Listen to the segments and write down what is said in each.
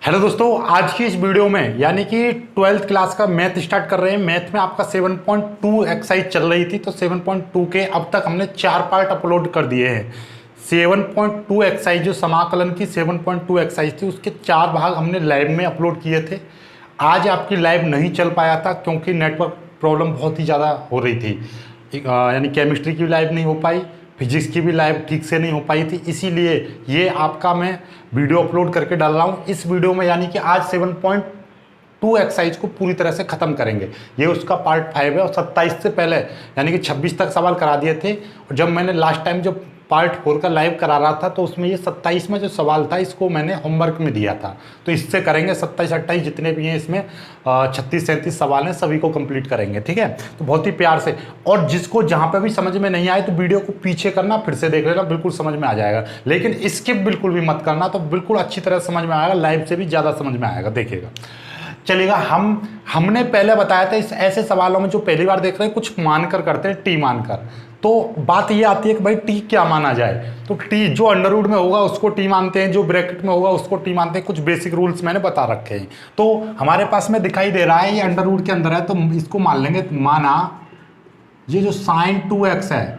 Hello दोस्तों, आज की इस वीडियो में यानी कि 12th क्लास का मैथ स्टार्ट कर रहे हैं। मैथ में आपका 7.2 एक्सरसाइज चल रही थी, तो 7.2 के अब तक हमने 4 पार्ट अपलोड कर दिए हैं। 7.2 एक्सरसाइज जो समाकलन की 7.2 एक्सरसाइज थी, उसके 4 भाग हमने लाइव में अपलोड किए थे। आज आपकी लाइव नहीं चल पाया था क्योंकि नेटवर्क प्रॉब्लम बहुत ही ज़्यादा हो रही थी। यानी केमिस्ट्री की लाइव नहीं हो पाई, फिजिक्स की भी लाइव ठीक से नहीं हो पाई थी, इसीलिए ये आपका मैं वीडियो अपलोड करके डाल रहा हूँ। इस वीडियो में यानी कि आज 7.2 एक्सरसाइज को पूरी तरह से ख़त्म करेंगे। ये उसका पार्ट 5 है और 27 से पहले यानी कि 26 तक सवाल करा दिए थे। और जब मैंने लास्ट टाइम जो पार्ट 4 का लाइव करा रहा था, तो उसमें ये 27 में जो सवाल था, इसको मैंने होमवर्क में दिया था। तो इससे करेंगे 27-28 जितने भी हैं, इसमें 36-37 सवाल हैं, सभी को कंप्लीट करेंगे। ठीक है, तो बहुत ही प्यार से। और जिसको जहाँ पे भी समझ में नहीं आए तो वीडियो को पीछे करना, फिर से देख लेना, बिल्कुल समझ में आ जाएगा। लेकिन स्किप बिल्कुल भी मत करना, तो बिल्कुल अच्छी तरह समझ में आएगा, लाइव से भी ज़्यादा समझ में आएगा। देखिएगा, चलिएगा। हमने पहले बताया था, इस ऐसे सवालों में जो पहली बार देख रहे हैं, कुछ मानकर करते हैं, टी मानकर। तो बात ये आती है कि भाई टी क्या माना जाए। तो टी जो अंडर रूट में होगा उसको टी मानते हैं, जो ब्रैकेट में होगा उसको टी मानते हैं। कुछ बेसिक रूल्स मैंने बता रखे हैं। तो हमारे पास में दिखाई दे रहा है ये अंडर रूट के अंदर है, तो इसको मान लेंगे, माना ये जो साइन 2x है,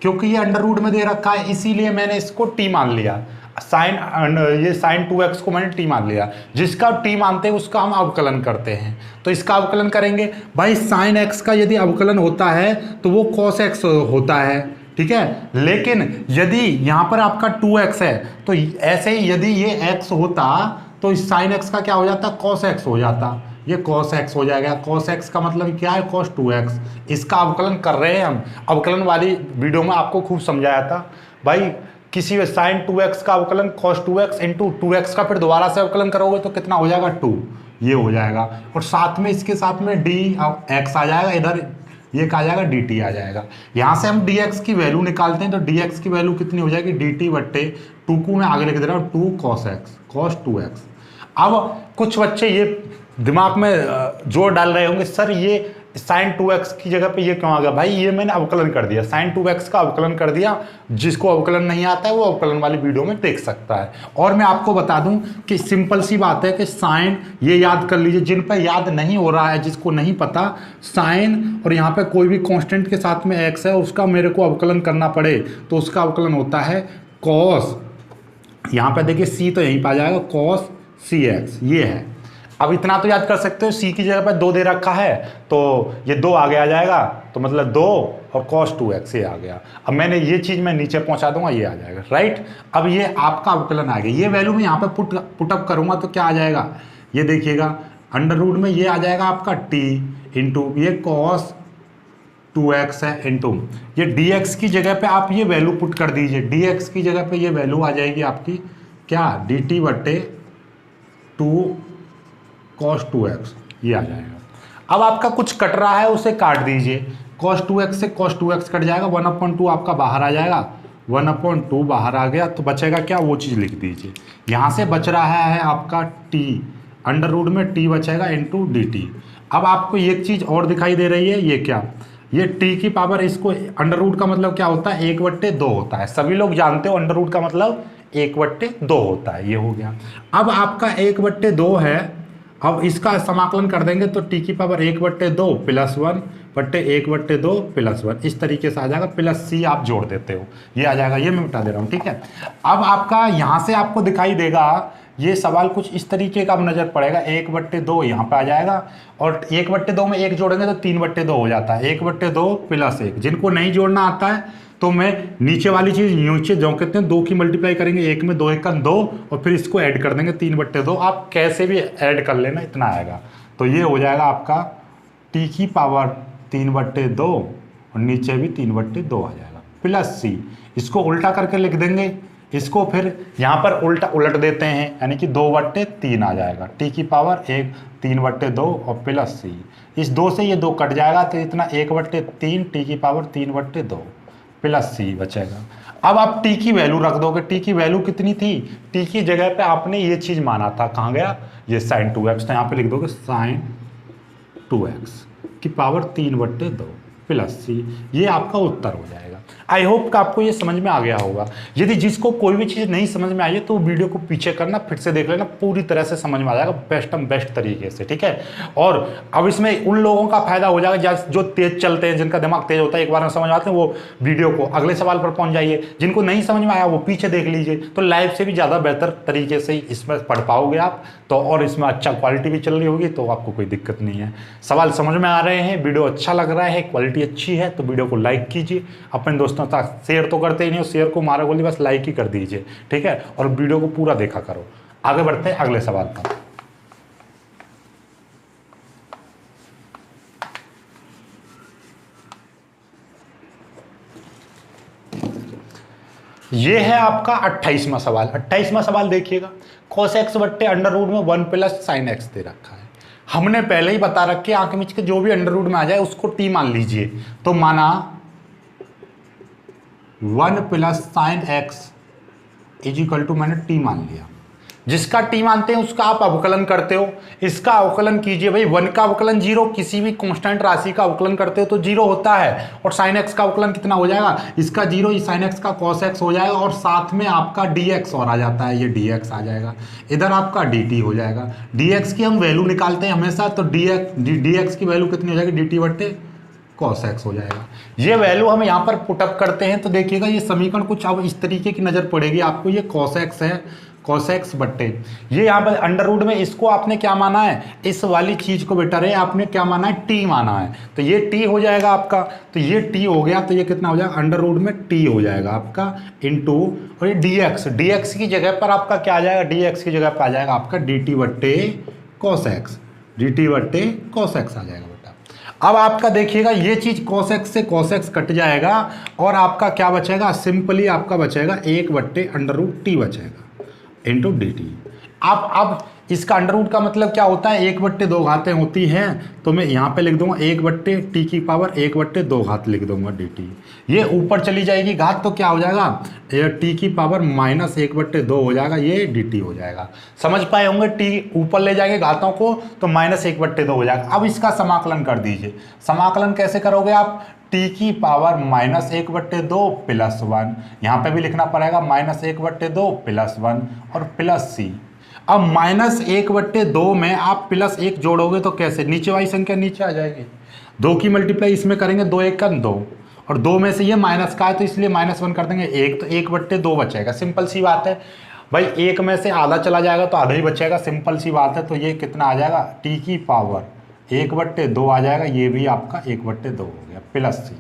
क्योंकि ये अंडर रूट में दे रखा है इसीलिए मैंने इसको टी मान लिया। ये साइन 2x को मैंने टी मान लिया। जिसका टी मानते हैं उसका हम अवकलन करते हैं। तो इसका अवकलन करेंगे भाई। साइन x का यदि अवकलन होता है तो वो cos x होता है, ठीक है। लेकिन यदि यहाँ पर आपका 2x है, तो ऐसे ही यदि ये x होता तो इस साइन x का क्या हो जाता, cos x हो जाता। ये cos x हो जाएगा। cos x का मतलब क्या है, cos 2x। इसका अवकलन कर रहे हैं हम। अवकलन वाली वीडियो में आपको खूब समझाया था भाई। किसी में साइन 2x का अवकलन cos 2x इंटू 2x का फिर दोबारा से अवकलन करोगे तो कितना हो जाएगा, 2। ये हो जाएगा। और साथ में इसके साथ में dx आ जाएगा, इधर ये क्या आ जाएगा, dt आ जाएगा। यहाँ से हम dx की वैल्यू निकालते हैं, तो dx की वैल्यू कितनी हो जाएगी, dt बट्टे 2 को मैं आगे लिख दे रहा हूँ, 2 cos x, cos 2x। अब कुछ बच्चे ये दिमाग में जोर डाल रहे होंगे, सर ये साइन 2x की जगह पे ये क्यों आ गया। भाई ये मैंने अवकलन कर दिया, साइन 2x का अवकलन कर दिया। जिसको अवकलन नहीं आता है वो अवकलन वाली वीडियो में देख सकता है। और मैं आपको बता दूं कि सिंपल सी बात है कि साइन, ये याद कर लीजिए, जिन पर याद नहीं हो रहा है, जिसको नहीं पता, साइन और यहाँ पे कोई भी कांस्टेंट के साथ में x है, उसका मेरे को अवकलन करना पड़े तो उसका अवकलन होता है कॉस, यहाँ पे देखिए c तो यहीं पर आ जाएगा, कॉस cx। ये है। अब इतना तो याद कर सकते हो, c की जगह पर 2 दे रखा है तो ये 2 आगे आ जाएगा, तो मतलब 2 और cos 2x ये आ गया। अब मैंने ये चीज़ मैं नीचे पहुंचा दूंगा, ये आ जाएगा, राइट। अब ये आपका अवकलन आ गया। ये वैल्यू में यहाँ पे पुटअप करूंगा तो क्या आ जाएगा, ये देखिएगा, अंडर रूट में ये आ जाएगा आपका t इंटू ये cos 2x है इंटू ये dx की जगह पे आप ये वैल्यू पुट कर दीजिए। dx की जगह पे ये वैल्यू आ जाएगी आपकी क्या, dt बट्टे 2 cos 2x, ये आ जाएगा। अब आपका कुछ कट रहा है उसे काट दीजिए। cos 2x से cos 2x कट जाएगा, 1/2 आपका बाहर आ जाएगा, 1/2 बाहर आ गया, तो बचेगा क्या, वो चीज़ लिख दीजिए। यहाँ से बच रहा है आपका t, अंडर रूट में t बचेगा इंटू dt। अब आपको एक चीज़ और दिखाई दे रही है, ये क्या, ये t की पावर, इसको अंडर रूट का मतलब क्या होता है, 1/2 होता है। सभी लोग जानते हो अंडर रूट का मतलब 1/2 होता है। ये हो गया। अब आपका 1/2 है, अब इसका समाकलन कर देंगे तो t की पावर 1/2 प्लस 1 बट्टे 1/2 प्लस 1, इस तरीके से आ जाएगा। प्लस c आप जोड़ देते हो, ये आ जाएगा। ये मैं मिटा दे रहा हूँ, ठीक है। अब आपका यहाँ से आपको दिखाई देगा ये सवाल कुछ इस तरीके का नजर पड़ेगा। 1/2 यहाँ पे आ जाएगा और 1/2 में 1 जोड़ेंगे तो 3/2 हो जाता है। 1/2 प्लस 1, जिनको नहीं जोड़ना आता है तो मैं नीचे वाली चीज़ नीचे जो कहते हैं 2 की मल्टीप्लाई करेंगे, 1 में 2 1 का 2 और फिर इसको ऐड कर देंगे 3/2। आप कैसे भी ऐड कर लेना, इतना आएगा। तो ये हो जाएगा आपका t की पावर 3/2 और नीचे भी 3/2 आ जाएगा प्लस c। इसको उल्टा करके लिख देंगे, इसको फिर यहाँ पर उलट देते हैं, यानी कि 2/3 आ जाएगा। t की पावर 3/2 और प्लस c। इस 2 से ये 2 कट जाएगा तो इतना 1/3, t की पावर 3/2 प्लस c बचेगा। अब आप t की वैल्यू रख दोगे। t की वैल्यू कितनी थी, t की जगह पे आपने ये चीज़ माना था, कहाँ गया, ये साइन 2x, तो यहाँ पे लिख दोगे साइन 2x की पावर 3/2 प्लस सी, ये आपका उत्तर हो जाएगा। आई होप कि आपको ये समझ में आ गया होगा। यदि जिसको कोई भी चीज़ नहीं समझ में आई है तो वीडियो को पीछे करना, फिर से देख लेना, पूरी तरह से समझ में आ जाएगा बेस्ट तरीके से, ठीक है। और अब इसमें उन लोगों का फायदा हो जाएगा जो तेज चलते हैं, जिनका दिमाग तेज होता है, एक बार में समझ में आते हैं, वो वीडियो को अगले सवाल पर पहुंच जाइए। जिनको नहीं समझ में आया वो पीछे देख लीजिए, तो लाइव से भी ज़्यादा बेहतर तरीके से इसमें पढ़ पाओगे आप तो, और इसमें अच्छा क्वालिटी भी चल रही होगी, तो आपको कोई दिक्कत नहीं है। सवाल समझ में आ रहे हैं, वीडियो अच्छा लग रहा है, क्वालिटी अच्छी है, तो वीडियो को लाइक कीजिए। अपने दोस्तों तक शेयर तो करते ही नहीं हो, शेयर को मारा गोली, बस लाइक ही कर दीजिए, ठीक है। और वीडियो को पूरा देखा करो। आगे बढ़ते हैं अगले सवाल पर। ये है आपका 28वां सवाल। 28वां सवाल देखिएगा, cos x बट्टे अंडर रूट में 1 प्लस साइन एक्स दे रखा है। हमने पहले ही बता रखे आंख मीच के जो भी अंडर रूट में आ जाए उसको टी मान लीजिए। तो माना 1 plus sine x is equal to, मैंने टी मान लिया। जिसका टी मानते हैं उसका आप अवकलन करते हो। इसका अवकलन कीजिए भाई, 1 का अवकलन 0, किसी भी कांस्टेंट राशि का अवकलन करते हो तो 0 होता है। और साइन एक्स का अवकलन कितना हो जाएगा, इसका 0, साइन एक्स का कॉस एक्स हो जाएगा, और साथ में आपका डी एक्स और आ जाता है, ये डी एक्स आ जाएगा। इधर आपका डी टी हो जाएगा। डी एक्स की हम वैल्यू निकालते हैं हमेशा, तो डी एक्स की वैल्यू कितनी हो जाएगी, डी टी बट्टे कॉस एक्स हो जाएगा। ये वैल्यू हम यहाँ पर पुटअप करते हैं तो देखिएगा ये समीकरण कुछ अब इस तरीके की नजर पड़ेगी आपको। ये कॉस एक्स है, कॉस एक्स बट्टे ये यहाँ पर अंडर रूट में, इसको आपने क्या माना है, इस वाली चीज को बेटा रे आपने क्या माना है, टी माना है, तो ये टी हो जाएगा आपका। तो ये टी हो गया, तो ये कितना हो जाएगा, अंडर रूट में टी हो जाएगा आपका इनटू, और ये डी एक्स की जगह पर आपका क्या आ जाएगा, डी एक्स की जगह पर आ जाएगा आपका डी टी बट्टे कॉस एक्स, डी टी बट्टे कॉस एक्स आ जाएगा। अब आपका देखिएगा ये चीज cos x से cos x कट जाएगा, और आपका क्या बचेगा, सिंपली आपका बचेगा 1 बट्टे अंडर रूट टी बचेगा इंटू डी टी। अब इसका अंडर रूट का मतलब क्या होता है, 1 बट्टे 2 घातें होती हैं, तो मैं यहाँ पे लिख दूंगा 1 बट्टे टी की पावर 1 बट्टे 2 घात लिख दूंगा डी टी। ये ऊपर चली जाएगी घात, तो क्या हो जाएगा, ये टी की पावर माइनस 1 बट्टे 2 हो जाएगा, ये डी टी हो जाएगा। समझ पाए होंगे, टी ऊपर ले जाएंगे घातों को तो माइनस 1 बट्टे 2 हो जाएगा। अब इसका समाकलन कर दीजिए। समाकलन कैसे करोगे आप, टी की पावर माइनस 1 बट्टे 2 प्लस 1, यहाँ पे भी लिखना पड़ेगा माइनस 1 बट्टे 2 प्लस 1 और प्लस सी। अब माइनस 1 बट्टे 2 में आप प्लस 1 जोड़ोगे तो कैसे, नीचे वाली संख्या नीचे आ जाएगी, 2 की मल्टीप्लाई इसमें करेंगे, 2 1 का 2, और 2 में से ये माइनस का है तो इसलिए -1 कर देंगे 1, तो 1 बट्टे 2 बचेगा। सिंपल सी बात है भाई, 1 में से आधा चला जाएगा तो आधा ही बचेगा, सिंपल सी बात है। तो ये कितना आ जाएगा, टी की पावर 1 बट्टे 2 आ जाएगा, ये भी आपका 1 बट्टे 2 हो गया प्लस सी।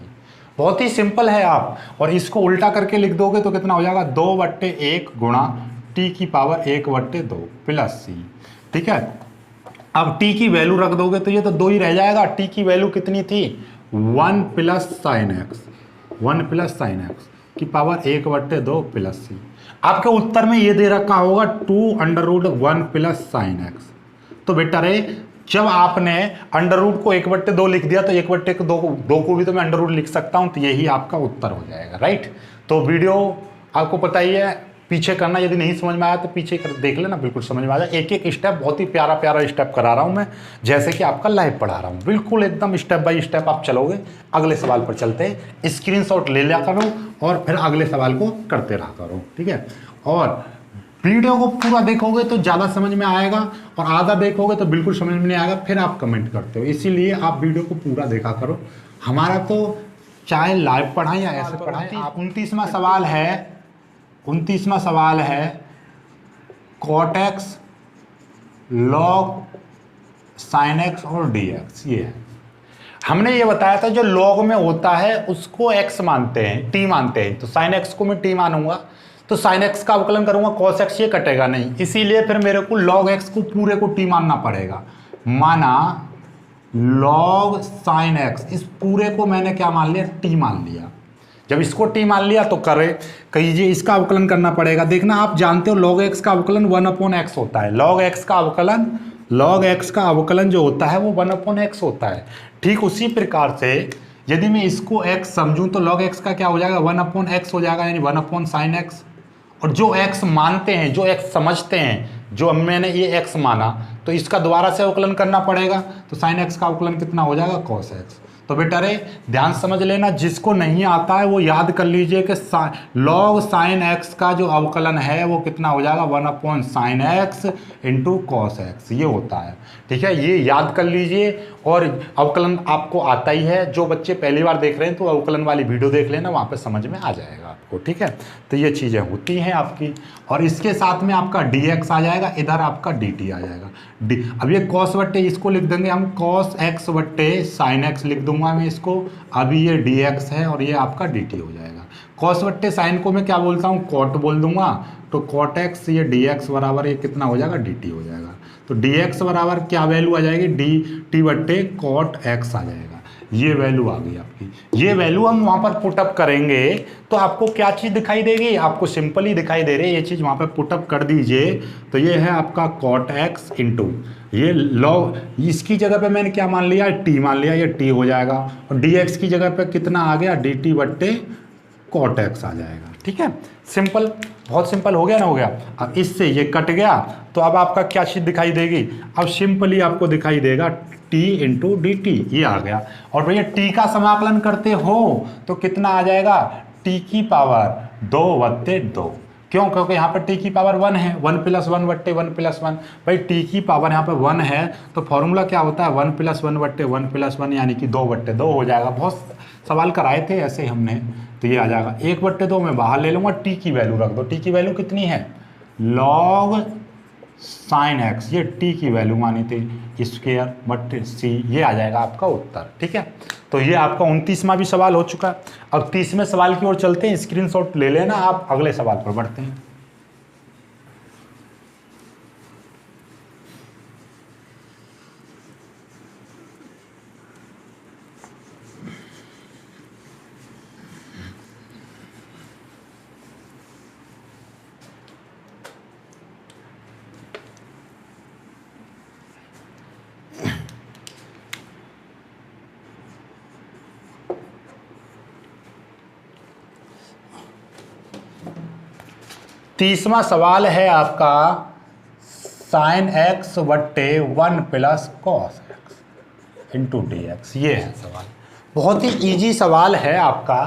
बहुत ही सिंपल है आप, और इसको उल्टा करके लिख दोगे तो कितना हो जाएगा, 2 बट्टे 1 गुणा टी की पावर 1 बट्टे 2 प्लस सी, ठीक है। अब टी की वैल्यू रख दोगे तो ये तो 2 ही रह जाएगा। टी की वैल्यू कितनी थी, 1 plus sine x, 1 plus sine x की पावर 1 बट्टे 2 प्लस सी। आपके उत्तर में ये दे रखा होगा 2 under root 1 plus sine x. तो बेटा रे, जब आपने अंडर रूट को 1 बट्टे 2 लिख दिया तो 1 बट्टे 2 को भी तो मैं अंडर रूट लिख सकता हूं, तो यही आपका उत्तर हो जाएगा, राइट। तो वीडियो आपको पता ही है, पीछे करना, यदि नहीं समझ में आया तो पीछे कर देख लेना, बिल्कुल समझ में आ जाए। एक एक स्टेप बहुत ही प्यारा प्यारा स्टेप करा रहा हूं मैं, जैसे कि आपका लाइव पढ़ा रहा हूं, बिल्कुल एकदम स्टेप बाय स्टेप आप चलोगे। अगले सवाल पर चलते हैं, स्क्रीनशॉट ले लिया करो और फिर अगले सवाल को करते रहा करो, ठीक है। और वीडियो को पूरा देखोगे तो ज़्यादा समझ में आएगा, और आधा देखोगे तो बिल्कुल समझ में नहीं आएगा, फिर आप कमेंट करते हो। इसीलिए आप वीडियो को पूरा देखा करो। हमारा तो चाहे लाइव पढ़ाएं या ऐसे पढ़ाएं। 29वां सवाल है, 29वां सवाल है cot x log sine x और डी एक्स। ये है, हमने ये बताया था जो लॉग में होता है उसको एक्स मानते हैं, टी मानते हैं, तो साइन एक्स को मैं टी मानूंगा, तो साइन एक्स का अवकलन करूंगा, कॉस एक्स ये कटेगा नहीं, इसीलिए फिर मेरे को लॉग एक्स को पूरे को टी मानना पड़ेगा। माना लॉग साइन एक्स, इस पूरे को मैंने क्या मान लिया, टी मान लिया। जब इसको टी मान लिया तो कहिए इसका अवकलन करना पड़ेगा। देखना, आप जानते हो लॉग एक्स का अवकलन 1/x होता है। लॉग एक्स का अवकलन जो होता है वो 1/x होता है। ठीक उसी प्रकार से यदि मैं इसको x समझूं तो log x का क्या हो जाएगा, 1/x हो जाएगा, यानी 1/sin x। और जो x मानते हैं, जो x समझते हैं, जो मैंने ये x माना, तो इसका दोबारा से अवकलन करना पड़ेगा, तो sin x का अवकलन कितना हो जाएगा, cos x। तो बेटा रे ध्यान समझ लेना, जिसको नहीं आता है वो याद कर लीजिए कि लॉग साइन एक्स का जो अवकलन है वो कितना हो जाएगा, 1/sin x into cos x, ये होता है। ठीक है, ये याद कर लीजिए। और अवकलन आपको आता ही है, जो बच्चे पहली बार देख रहे हैं तो अवकलन वाली वीडियो देख लेना, वहाँ पे समझ में आ जाएगा आपको। ठीक है, तो ये चीज़ें होती हैं आपकी। और इसके साथ में आपका dx आ जाएगा, इधर आपका dt आ जाएगा। अब ये cos बट्टे इसको लिख देंगे हम, cos x बट्टे sin x लिख दूंगा मैं इसको। अभी ये dx है और ये आपका dt हो जाएगा। cos बट्टे sin को मैं क्या बोलता हूँ, cot बोल दूंगा। तो cot x ये dx बराबर ये कितना हो जाएगा, dt हो जाएगा। तो dx बराबर क्या वैल्यू आ जाएगी, dt बट्टे cot x आ जाएगा। ये वैल्यू आ गई आपकी। ये वैल्यू हम वहाँ पर पुटअप करेंगे तो आपको क्या चीज़ दिखाई देगी, आपको सिंपल ही दिखाई दे रही है। ये चीज़ वहाँ पर पुटअप कर दीजिए तो ये है आपका cot x इंटू ये लॉग, इसकी जगह पे मैंने क्या मान लिया, t मान लिया, ये t हो जाएगा। और dx की जगह पे कितना आ गया, dt बट्टे cot x आ जाएगा। ठीक है, सिंपल, बहुत सिंपल हो गया ना, हो गया। अब इससे ये कट गया तो अब आपका क्या चीज़ दिखाई देगी, अब सिंपली आपको दिखाई देगा t इंटू डी टी, ये आ गया। और भैया t का समाकलन करते हो तो कितना आ जाएगा, t की पावर 2/2। क्यों, क्योंकि यहाँ पर t की पावर 1 है, 1 + 1 बट्टे 1 + 1। भाई t की पावर यहाँ पर 1 है तो फॉर्मूला क्या होता है, 1 + 1 बट्टे 1 + 1 यानी कि 2/2 हो जाएगा। बहुत सवाल कराए थे ऐसे हमने, तो ये आ जाएगा 1/2 मैं बाहर ले लूँगा, t की वैल्यू रख दो। t की वैल्यू कितनी है, log sin x, ये t की वैल्यू मानी थी, स्क्वायर बट्टे c, ये आ जाएगा आपका उत्तर। ठीक है, तो ये आपका 29वां भी सवाल हो चुका। अब 30वें सवाल की ओर चलते हैं, स्क्रीनशॉट ले लेना आप, अगले सवाल पर बढ़ते हैं। तीसवां सवाल है आपका sin x बट्टे 1 + cos x इंटू dx, ये है सवाल। बहुत ही इजी सवाल है आपका।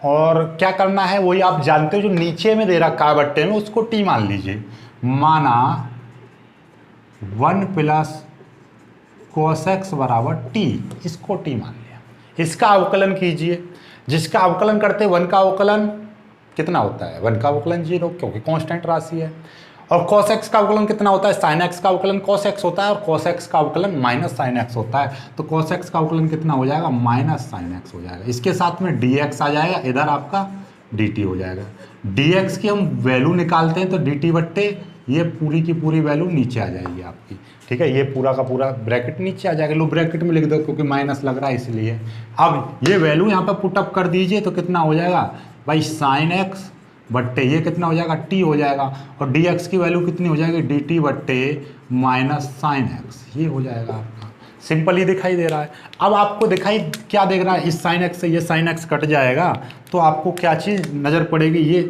और क्या करना है वही आप जानते हो, जो नीचे में दे रखा है बट्टे में उसको t मान लीजिए। माना 1 + cos x बराबर t, इसको t मान लिया। इसका अवकलन कीजिए, जिसका अवकलन करते 1 का अवकलन कितना होता है, 1 का अवकलन 0, क्योंकि कांस्टेंट राशि है। और cos x का अवकलन कितना होता है, sin x का अवकलन cos x होता है और cos x का अवकलन -sin x होता है। तो cos x का अवकलन कितना हो जाएगा, -sin x हो जाएगा। इसके साथ में dx आ जाएगा, इधर आपका dt हो जाएगा। dx की हम वैल्यू निकालते हैं तो dt बट्टे ये पूरी की पूरी वैल्यू नीचे आ जाएगी आपकी। ठीक है, ये पूरा का पूरा ब्रैकेट नीचे आ जाएगा, लो ब्रैकेट में लिख दो क्योंकि माइनस लग रहा है इसलिए। अब ये वैल्यू यहाँ पर पुटअप कर दीजिए तो कितना हो जाएगा भाई, sin x बट्टे ये कितना हो जाएगा, t हो जाएगा। और dx की वैल्यू कितनी हो जाएगी, dt बट्टे -sin x, ये हो जाएगा आपका। सिंपल ही दिखाई दे रहा है। अब आपको दिखाई क्या देख रहा है, इस sin x से ये sin x कट जाएगा तो आपको क्या चीज़ नज़र पड़ेगी, ये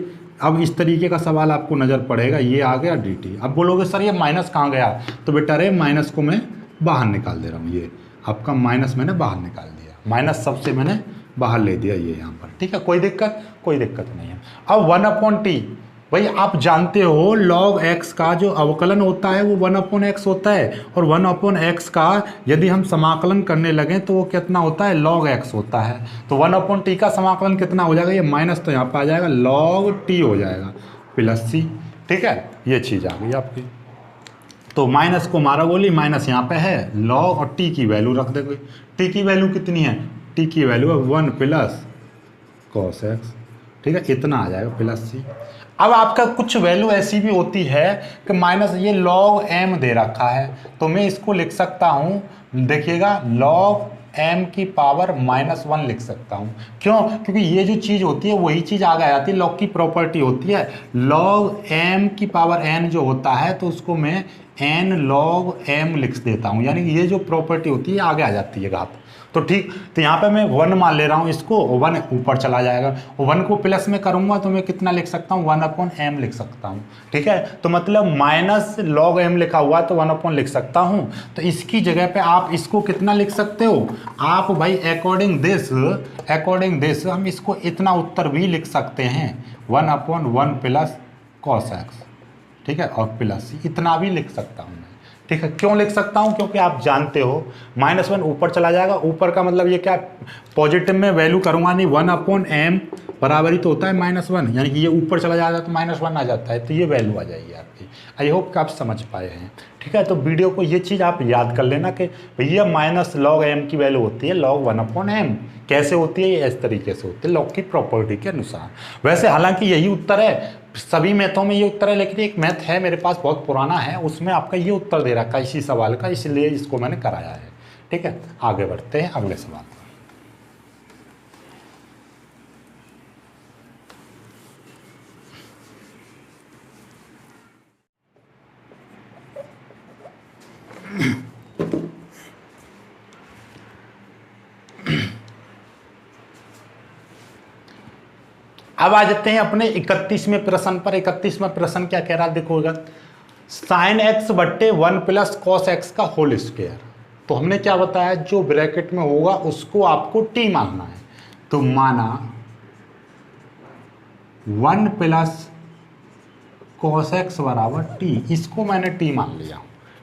अब इस तरीके का सवाल आपको नज़र पड़ेगा, ये आ गया dt। अब बोलोगे सर ये माइनस कहाँ गया, तो बेटा रे माइनस को मैं बाहर निकाल दे रहा हूँ, ये आपका माइनस मैंने बाहर निकाल दिया, माइनस सबसे मैंने बाहर ले दिया ये यहाँ पर। ठीक है, कोई दिक्कत नहीं है। अब 1/t, भाई आप जानते हो log x का जो अवकलन होता है वो 1/x होता है, और 1/x का यदि हम समाकलन करने लगें तो वो कितना होता है, log x होता है। तो 1/t का समाकलन कितना हो जाएगा, ये माइनस तो यहाँ पर आ जाएगा, log t हो जाएगा प्लस c। ठीक है, ये चीज़ आ गई आपकी। तो माइनस को मारा गोली, माइनस यहाँ पे है, log और t की वैल्यू रख दे कोई। t की वैल्यू कितनी है, t की वैल्यू है 1 + cos x। ठीक है, इतना आ जाएगा प्लस c। अब आपका कुछ वैल्यू ऐसी भी होती है कि माइनस ये log m दे रखा है, तो मैं इसको लिख सकता हूँ, देखिएगा log m की पावर -1 लिख सकता हूँ। क्यों, क्योंकि ये जो चीज़ होती है वही चीज़ आगे आ जाती है, log की प्रॉपर्टी होती है। log m की पावर n जो होता है तो उसको मैं एन लॉग एम लिख देता हूँ, यानी ये जो प्रॉपर्टी होती है आगे आ जाती है घात। तो ठीक, तो यहाँ पे मैं 1 मान ले रहा हूँ इसको, 1 ऊपर चला जाएगा, 1 को प्लस में करूँगा तो मैं कितना लिख सकता हूँ, 1/m लिख सकता हूँ। ठीक है, तो मतलब माइनस लॉग m लिखा हुआ तो 1 लिख सकता हूँ। तो इसकी जगह पे आप इसको कितना लिख सकते हो आप भाई, अकॉर्डिंग दिस हम इसको इतना उत्तर भी लिख सकते हैं, 1/1 प्लस cos x। ठीक है, और प्लस इतना भी लिख सकता हूँ मैं। ठीक है, क्यों लिख सकता हूँ, क्योंकि आप जानते हो -1 ऊपर चला जाएगा, ऊपर का मतलब ये क्या, पॉजिटिव में वैल्यू करूँगा नहीं, 1/m बराबर ही तो होता है -1, यानी कि ये ऊपर चला जाएगा तो -1 आ जाता है, तो ये वैल्यू आ जाएगी आपकी। आई होप कि आप समझ पाए हैं। ठीक है, तो वीडियो को ये चीज़ आप याद कर लेना कि भैया माइनस लॉग m की वैल्यू होती है log 1/m। कैसे होती है, ये इस तरीके से होती है लॉग की प्रॉपर्टी के अनुसार। वैसे हालांकि यही उत्तर है, सभी मैथों में ये उत्तर है, लेकिन एक मैथ है मेरे पास बहुत पुराना है, उसमें आपका ये उत्तर दे रखा है इसी सवाल का, इसलिए इसको मैंने कराया है। ठीक है, आगे बढ़ते हैं अगले सवाल पर। अब आ जाते हैं अपने 31वें प्रश्न पर। 31वां प्रश्न क्या कह रहा है देखोगा, साइन एक्स बट्टे 1 प्लस कॉस एक्स का होल स्क्वायर। तो हमने क्या बताया, जो ब्रैकेट में होगा उसको आपको टी मानना है। तो माना 1 प्लस कॉस एक्स बराबर टी, इसको मैंने टी मान लिया।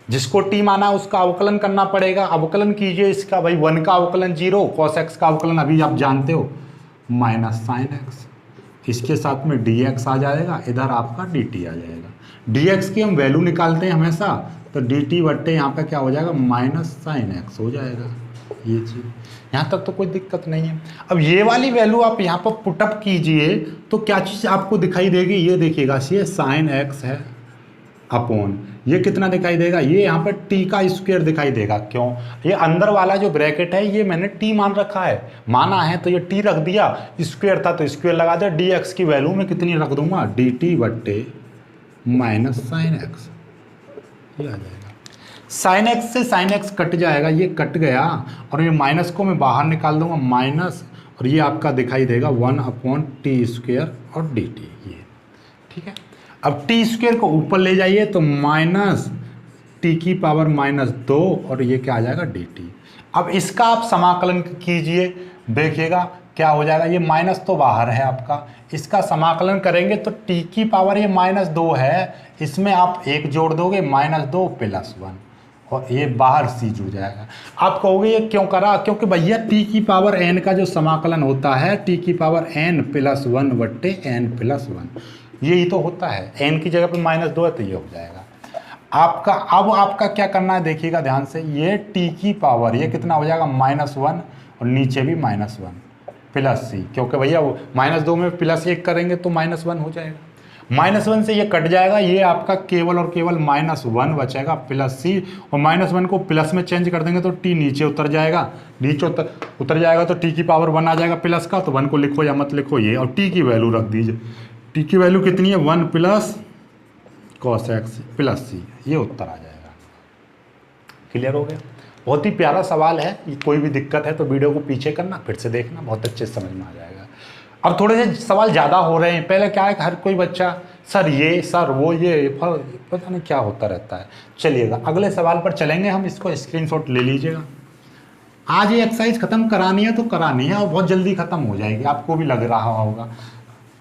जिसको टी माना उसका अवकलन करना पड़ेगा, अवकलन कीजिए इसका भाई, 1 का अवकलन 0, कॉस एक्स का अवकलन अभी आप जानते हो माइनस साइन एक्स, इसके साथ में dx आ जाएगा, इधर आपका dt आ जाएगा। dx की हम वैल्यू निकालते हैं हमेशा, तो dt बट्टे यहाँ पे क्या हो जाएगा, माइनस साइन एक्स हो जाएगा। ये चीज़ यहाँ तक तो कोई दिक्कत नहीं है। अब ये वाली वैल्यू आप यहाँ पर पुटअप कीजिए तो क्या चीज़ आपको दिखाई देगी, ये देखिएगा, ये साइन एक्स है अपॉन ये कितना दिखाई देगा, ये यहाँ पर टी का स्क्वायर दिखाई देगा। क्यों, ये अंदर वाला जो ब्रैकेट है ये मैंने टी मान रखा है, माना है तो ये टी रख दिया, स्क्वायर था तो स्क्वायर लगा दिया, डी एक्स की वैल्यू में कितनी रख दूंगा, डी टी बट्टे माइनस साइन एक्स, ये आ जाएगा। साइन एक्स से साइन एक्स कट जाएगा, ये कट गया, और ये माइनस को मैं बाहर निकाल दूंगा माइनस, और ये आपका दिखाई देगा 1/t² और डी टी, ये ठीक है। अब टी स्क्वायर को ऊपर ले जाइए तो माइनस टी की पावर -2 और ये क्या आ जाएगा dt। अब इसका आप समाकलन कीजिए, देखिएगा क्या हो जाएगा, ये माइनस तो बाहर है आपका, इसका समाकलन करेंगे तो टी की पावर ये -2 है, इसमें आप 1 जोड़ दोगे -2 + 1 और ये बाहर सीज हो जाएगा। आप कहोगे ये क्यों करा, क्योंकि भैया टी की पावर n का जो समाकलन होता है टी की पावर n + 1 बट्टे n + 1, यही तो होता है, n की जगह पे -2 है तो ये हो जाएगा आपका। अब आपका क्या करना है देखिएगा ध्यान से, ये t की पावर ये कितना हो जाएगा -1 और नीचे भी -1 प्लस c, क्योंकि भैया -2 में +1 करेंगे तो -1 हो जाएगा, -1 से ये कट जाएगा, ये आपका केवल और केवल -1 बचेगा प्लस c, और -1 को प्लस में चेंज कर देंगे तो t नीचे उतर जाएगा, नीचे उतर जाएगा तो t की पावर 1 आ जाएगा प्लस का, तो 1 को लिखो या मत लिखो ये, और t की वैल्यू रख दीजिए, टी की वैल्यू कितनी है 1 प्लस कॉस एक्स प्लस सी, ये उत्तर आ जाएगा। क्लियर हो गया, बहुत ही प्यारा सवाल है, कोई भी दिक्कत है तो वीडियो को पीछे करना, फिर से देखना, बहुत अच्छे से समझ में आ जाएगा। और थोड़े से सवाल ज़्यादा हो रहे हैं, पहले क्या है हर कोई बच्चा सर ये सर वो ये पता नहीं क्या होता रहता है। चलिएगा अगले सवाल पर चलेंगे हम, इसको स्क्रीनशॉट ले लीजिएगा। आज ये एक्सरसाइज खत्म करानी है तो करानी है, और बहुत जल्दी खत्म हो जाएगी, आपको भी लग रहा होगा,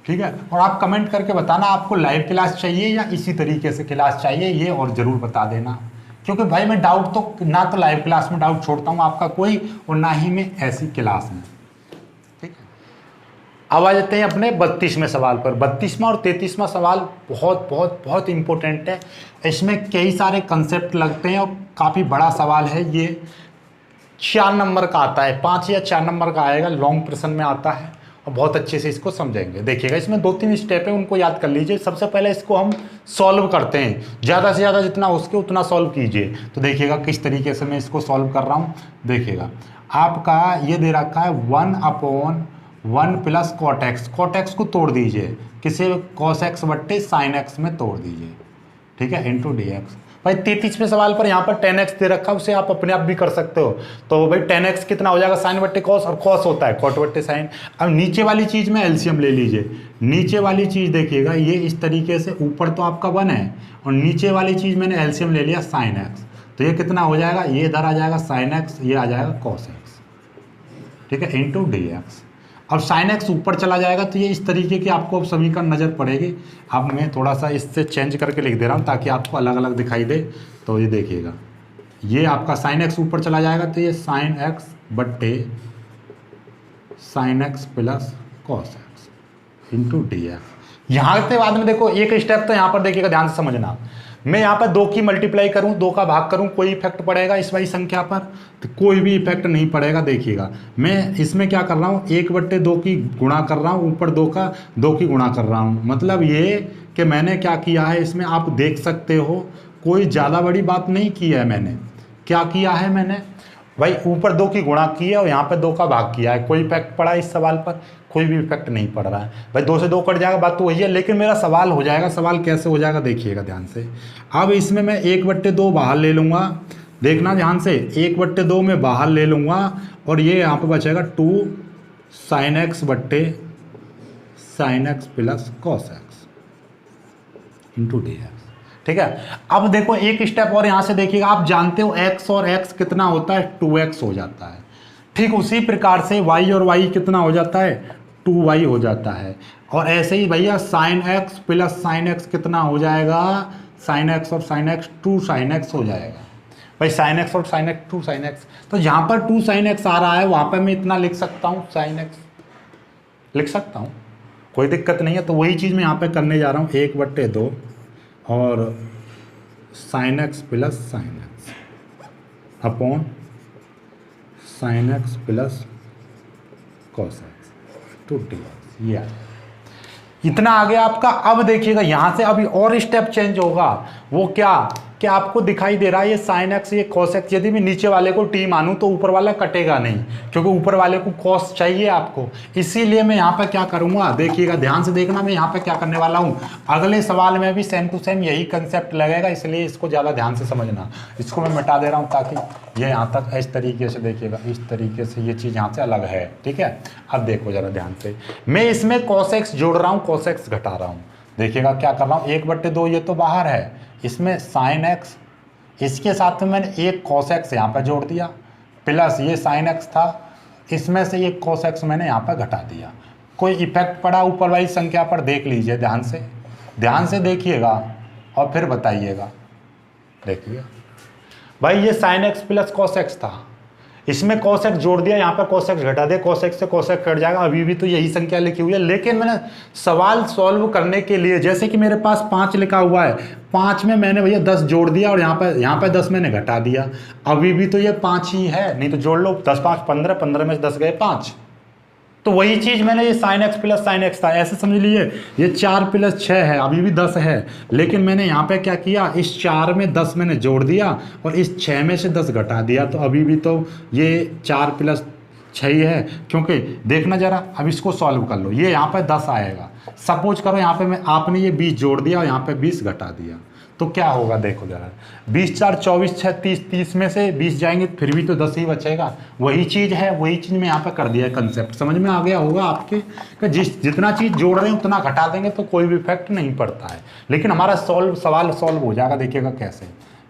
ठीक है। और आप कमेंट करके बताना आपको लाइव क्लास चाहिए या इसी तरीके से क्लास चाहिए, ये और ज़रूर बता देना, क्योंकि भाई मैं डाउट तो ना तो लाइव क्लास में डाउट छोड़ता हूँ आपका कोई, और ना ही मैं ऐसी क्लास में, ठीक है। अब आ जाते हैं अपने 32वें सवाल पर। 32वां और 33वां सवाल बहुत बहुत बहुत इंपॉर्टेंट है, इसमें कई सारे कंसेप्ट लगते हैं और काफ़ी बड़ा सवाल है। ये 4 नंबर का आता है, 5 या 4 नंबर का आएगा, लॉन्ग प्रश्न में आता है, और बहुत अच्छे से इसको समझेंगे। देखिएगा इसमें 2-3 स्टेप है, उनको याद कर लीजिए। सबसे पहले इसको हम सॉल्व करते हैं, ज़्यादा से ज़्यादा जितना हो सके उतना सॉल्व कीजिए। तो देखिएगा किस तरीके से मैं इसको सॉल्व कर रहा हूँ। देखिएगा आपका ये दे रखा है 1/1 plus cot x, cot x को तोड़ दीजिए, किसे कॉस एक्स बट्टे साइन एक्स में तोड़ दीजिए, ठीक है, इंटू डी एक्स। भाई 33वें सवाल पर यहाँ पर 10x दे रखा है, उसे आप अपने आप भी कर सकते हो। तो भाई 10x कितना हो जाएगा, साइन बट्टे कॉस, और कॉस होता है कॉट बट्टे साइन। अब नीचे वाली चीज में एलसीएम ले लीजिए। नीचे वाली चीज देखिएगा ये इस तरीके से, ऊपर तो आपका 1 है और नीचे वाली चीज मैंने एलसीएम ले लिया साइन एक्स, तो ये कितना हो जाएगा, ये इधर आ जाएगा साइन एक्स, ये आ जाएगा कॉस एक्स, ठीक है, इंटू डी एक्स। अब साइन एक्स ऊपर चला जाएगा तो ये इस तरीके की आपको अब समीकरण नजर पड़ेगी। अब मैं थोड़ा सा इससे चेंज करके लिख दे रहा हूँ ताकि आपको अलग अलग दिखाई दे। तो ये देखिएगा, ये आपका साइन एक्स ऊपर चला जाएगा तो ये साइन एक्स बट्टे sine x plus cos x into d x. यहाँ के बाद में देखो एक स्टेप तो यहाँ पर देखिएगा, ध्यान से समझना। मैं यहाँ पर 2 की मल्टीप्लाई करूँ, 2 का भाग करूँ, कोई इफेक्ट पड़ेगा इस वाली संख्या पर? तो कोई भी इफेक्ट नहीं पड़ेगा। देखिएगा मैं इसमें क्या कर रहा हूँ, 1/2 की गुणा कर रहा हूँ, ऊपर 2 की गुणा कर रहा हूँ। मतलब ये कि मैंने क्या किया है इसमें, आप देख सकते हो कोई ज़्यादा बड़ी बात नहीं की है। मैंने क्या किया है, मैंने भाई ऊपर 2 की गुणा की है और यहाँ पे 2 का भाग किया है। कोई इफेक्ट पड़ा इस सवाल पर? कोई भी इफेक्ट नहीं पड़ रहा है भाई। 2 से 2 कट जाएगा, बात तो वही है, लेकिन मेरा सवाल हो जाएगा। सवाल कैसे हो जाएगा देखिएगा ध्यान से। अब इसमें मैं 1/2 बाहर ले लूँगा, देखना ध्यान से, 1/2 में बाहर ले लूँगा और ये यहाँ पे बचेगा 2 साइन एक्स बट्टे sine x plus cos x into d x, ठीक है। अब देखो एक स्टेप और यहाँ से देखिएगा, आप जानते हो x और x कितना होता है, 2x हो जाता है। ठीक उसी प्रकार से y और y कितना हो जाता है, 2y हो जाता है। और ऐसे ही भैया sine x plus sine x कितना हो जाएगा, साइन x और साइन x 2 साइन x हो जाएगा। भाई साइन x और साइन x 2 साइन x, तो जहाँ पर 2 साइन x आ रहा है वहाँ पर मैं इतना लिख सकता हूँ, साइन x लिख सकता हूँ, कोई दिक्कत नहीं है। तो वही चीज़ मैं यहाँ पे करने जा रहा हूँ, 1/2 और sine x plus sine x upon sine x plus cos x to d x. ये इतना आ गया आपका। अब देखिएगा यहाँ से अभी और स्टेप चेंज होगा। वो क्या आपको दिखाई दे रहा है, ये साइन एक्स ये कॉस एक्स, यदि मैं नीचे वाले को टी मानूं तो ऊपर वाला कटेगा नहीं, क्योंकि ऊपर वाले को कॉस चाहिए आपको। इसीलिए मैं यहाँ पर क्या करूँगा, देखिएगा ध्यान से देखना, मैं यहाँ पे क्या करने वाला हूँ। अगले सवाल में भी सेम टू सेम यही कंसेप्ट लगेगा, इसलिए इसको ज़्यादा ध्यान से समझना। इसको मैं मिटा दे रहा हूँ ताकि ये यहाँ तक इस तरीके से देखिएगा, इस तरीके से ये चीज़ यहाँ से अलग है, ठीक है। अब देखो ज़रा ध्यान से, मैं इसमें कॉस एक्स जोड़ रहा हूँ, कॉस एक्स घटा रहा हूँ। देखिएगा क्या कर रहा हूँ, 1/2 ये तो बाहर है, इसमें साइन एक्स, इसके साथ में मैंने एक कॉस एक्स यहाँ पर जोड़ दिया, प्लस ये साइन एक्स था, इसमें से एक कॉस एक्स मैंने यहाँ पर घटा दिया। कोई इफेक्ट पड़ा ऊपर वाली संख्या पर, देख लीजिए ध्यान से देखिएगा और फिर बताइएगा। देखिए भाई ये sign x plus cos x था, इसमें cos x जोड़ दिया, यहाँ पर cos x घटा दिया, cos x से cos x कट जाएगा। अभी भी तो यही संख्या लिखी हुई है, लेकिन मैंने सवाल सॉल्व करने के लिए, जैसे कि मेरे पास 5 लिखा हुआ है, 5 में मैंने भैया 10 जोड़ दिया और यहाँ पर 10 मैंने घटा दिया। अभी भी तो ये 5 ही है, नहीं तो जोड़ लो, 10 5 15, 15 में 10 गए 5। तो वही चीज़ मैंने, ये sign x plus sine x था, ऐसे समझ लीजिए ये 4 + 6 है, अभी भी 10 है, लेकिन मैंने यहाँ पे क्या किया, इस 4 में 10 मैंने जोड़ दिया और इस 6 में से 10 घटा दिया। तो अभी भी तो ये 4 + 6 ही है, क्योंकि देखना जरा, अब इसको सॉल्व कर लो। ये यहाँ पे 10 आएगा, सपोज करो यहाँ पे आपने ये 20 जोड़ दिया और यहाँ पे 20 घटा दिया, तो क्या होगा देखो जरा, 20 4 24 6 30, 30 में से 20 जाएंगे फिर भी तो 10 ही बचेगा। वही चीज़ है, वही चीज़ मैं यहाँ पे कर दिया है। कंसेप्ट समझ में आ गया होगा आपके कि जितना चीज़ जोड़ रहे हैं उतना घटा देंगे तो कोई भी इफेक्ट नहीं पड़ता है, लेकिन हमारा सवाल सॉल्व हो जाएगा। देखिएगा कैसे,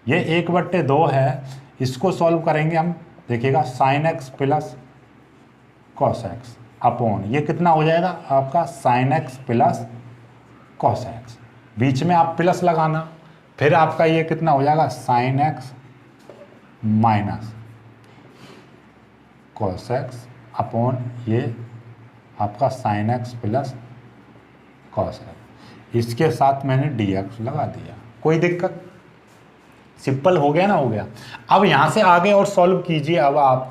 ये 1/2 है, इसको सॉल्व करेंगे हम। देखिएगा sine x plus cos x upon ये कितना हो जाएगा आपका, sine x plus cos x, बीच में आप प्लस लगाना, फिर आपका ये कितना हो जाएगा, sign x minus cos x upon ये आपका sine x plus cos x, इसके साथ मैंने डी एक्स लगा दिया। कोई दिक्कत, सिंपल हो गया ना, हो गया। अब यहाँ से आगे और सॉल्व कीजिए। अब आप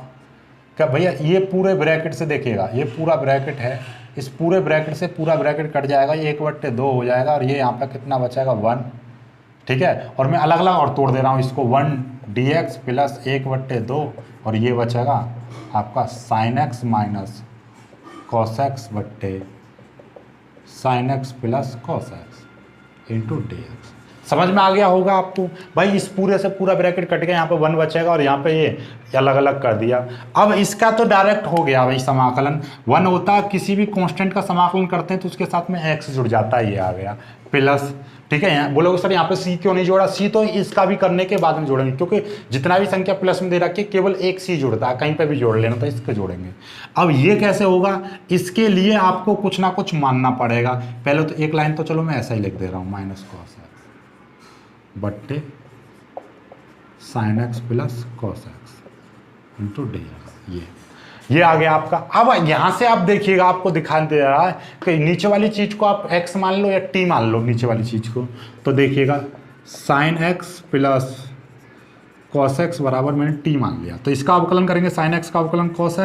क्या भैया, ये पूरे ब्रैकेट से देखिएगा, ये पूरा ब्रैकेट है, इस पूरे ब्रैकेट से पूरा ब्रैकेट कट जाएगा, ये 1/2 हो जाएगा और ये यहाँ पर कितना बचेगा, 1, ठीक है। और मैं अलग अलग और तोड़ दे रहा हूँ इसको, 1 dx प्लस 1/2 और ये बचेगा आपका sine x minus cos x बट्टे sine x plus cos x into d x. समझ में आ गया होगा आपको। भाई इस पूरे से पूरा ब्रैकेट कट गया, यहाँ पे 1 बचेगा और यहाँ पे ये अलग अलग कर दिया। अब इसका तो डायरेक्ट हो गया भाई समाकलन। 1 होता है, किसी भी कांस्टेंट का समाकलन करते हैं तो उसके साथ में x जुड़ जाता है, ये आ गया प्लस। ठीक है, यहाँ बोलोगे सर यहाँ पे c क्यों नहीं जोड़ा, c तो इसका भी करने के बाद में जोड़ेंगे, क्योंकि जितना भी संख्या प्लस में दे रखी है केवल एक c जुड़ता है, कहीं पे भी जोड़ लेना तो इसको जोड़ेंगे। अब ये कैसे होगा, इसके लिए आपको कुछ ना कुछ मानना पड़ेगा। पहले तो एक लाइन तो चलो मैं ऐसा ही लिख दे रहा हूँ, माइनस कॉस एक्स बट्टे sine x plus cos x into d x, ये आ गया आपका। अब यहां से आप देखिएगा, आपको दिखाई दे रहा है कि नीचे वाली चीज को आप x मान लो या t मान लो, नीचे वाली चीज को, तो देखिएगा sine x plus cos x बराबर मैंने t मान लिया, तो इसका अवकलन करेंगे साइन x का अवकलन कॉस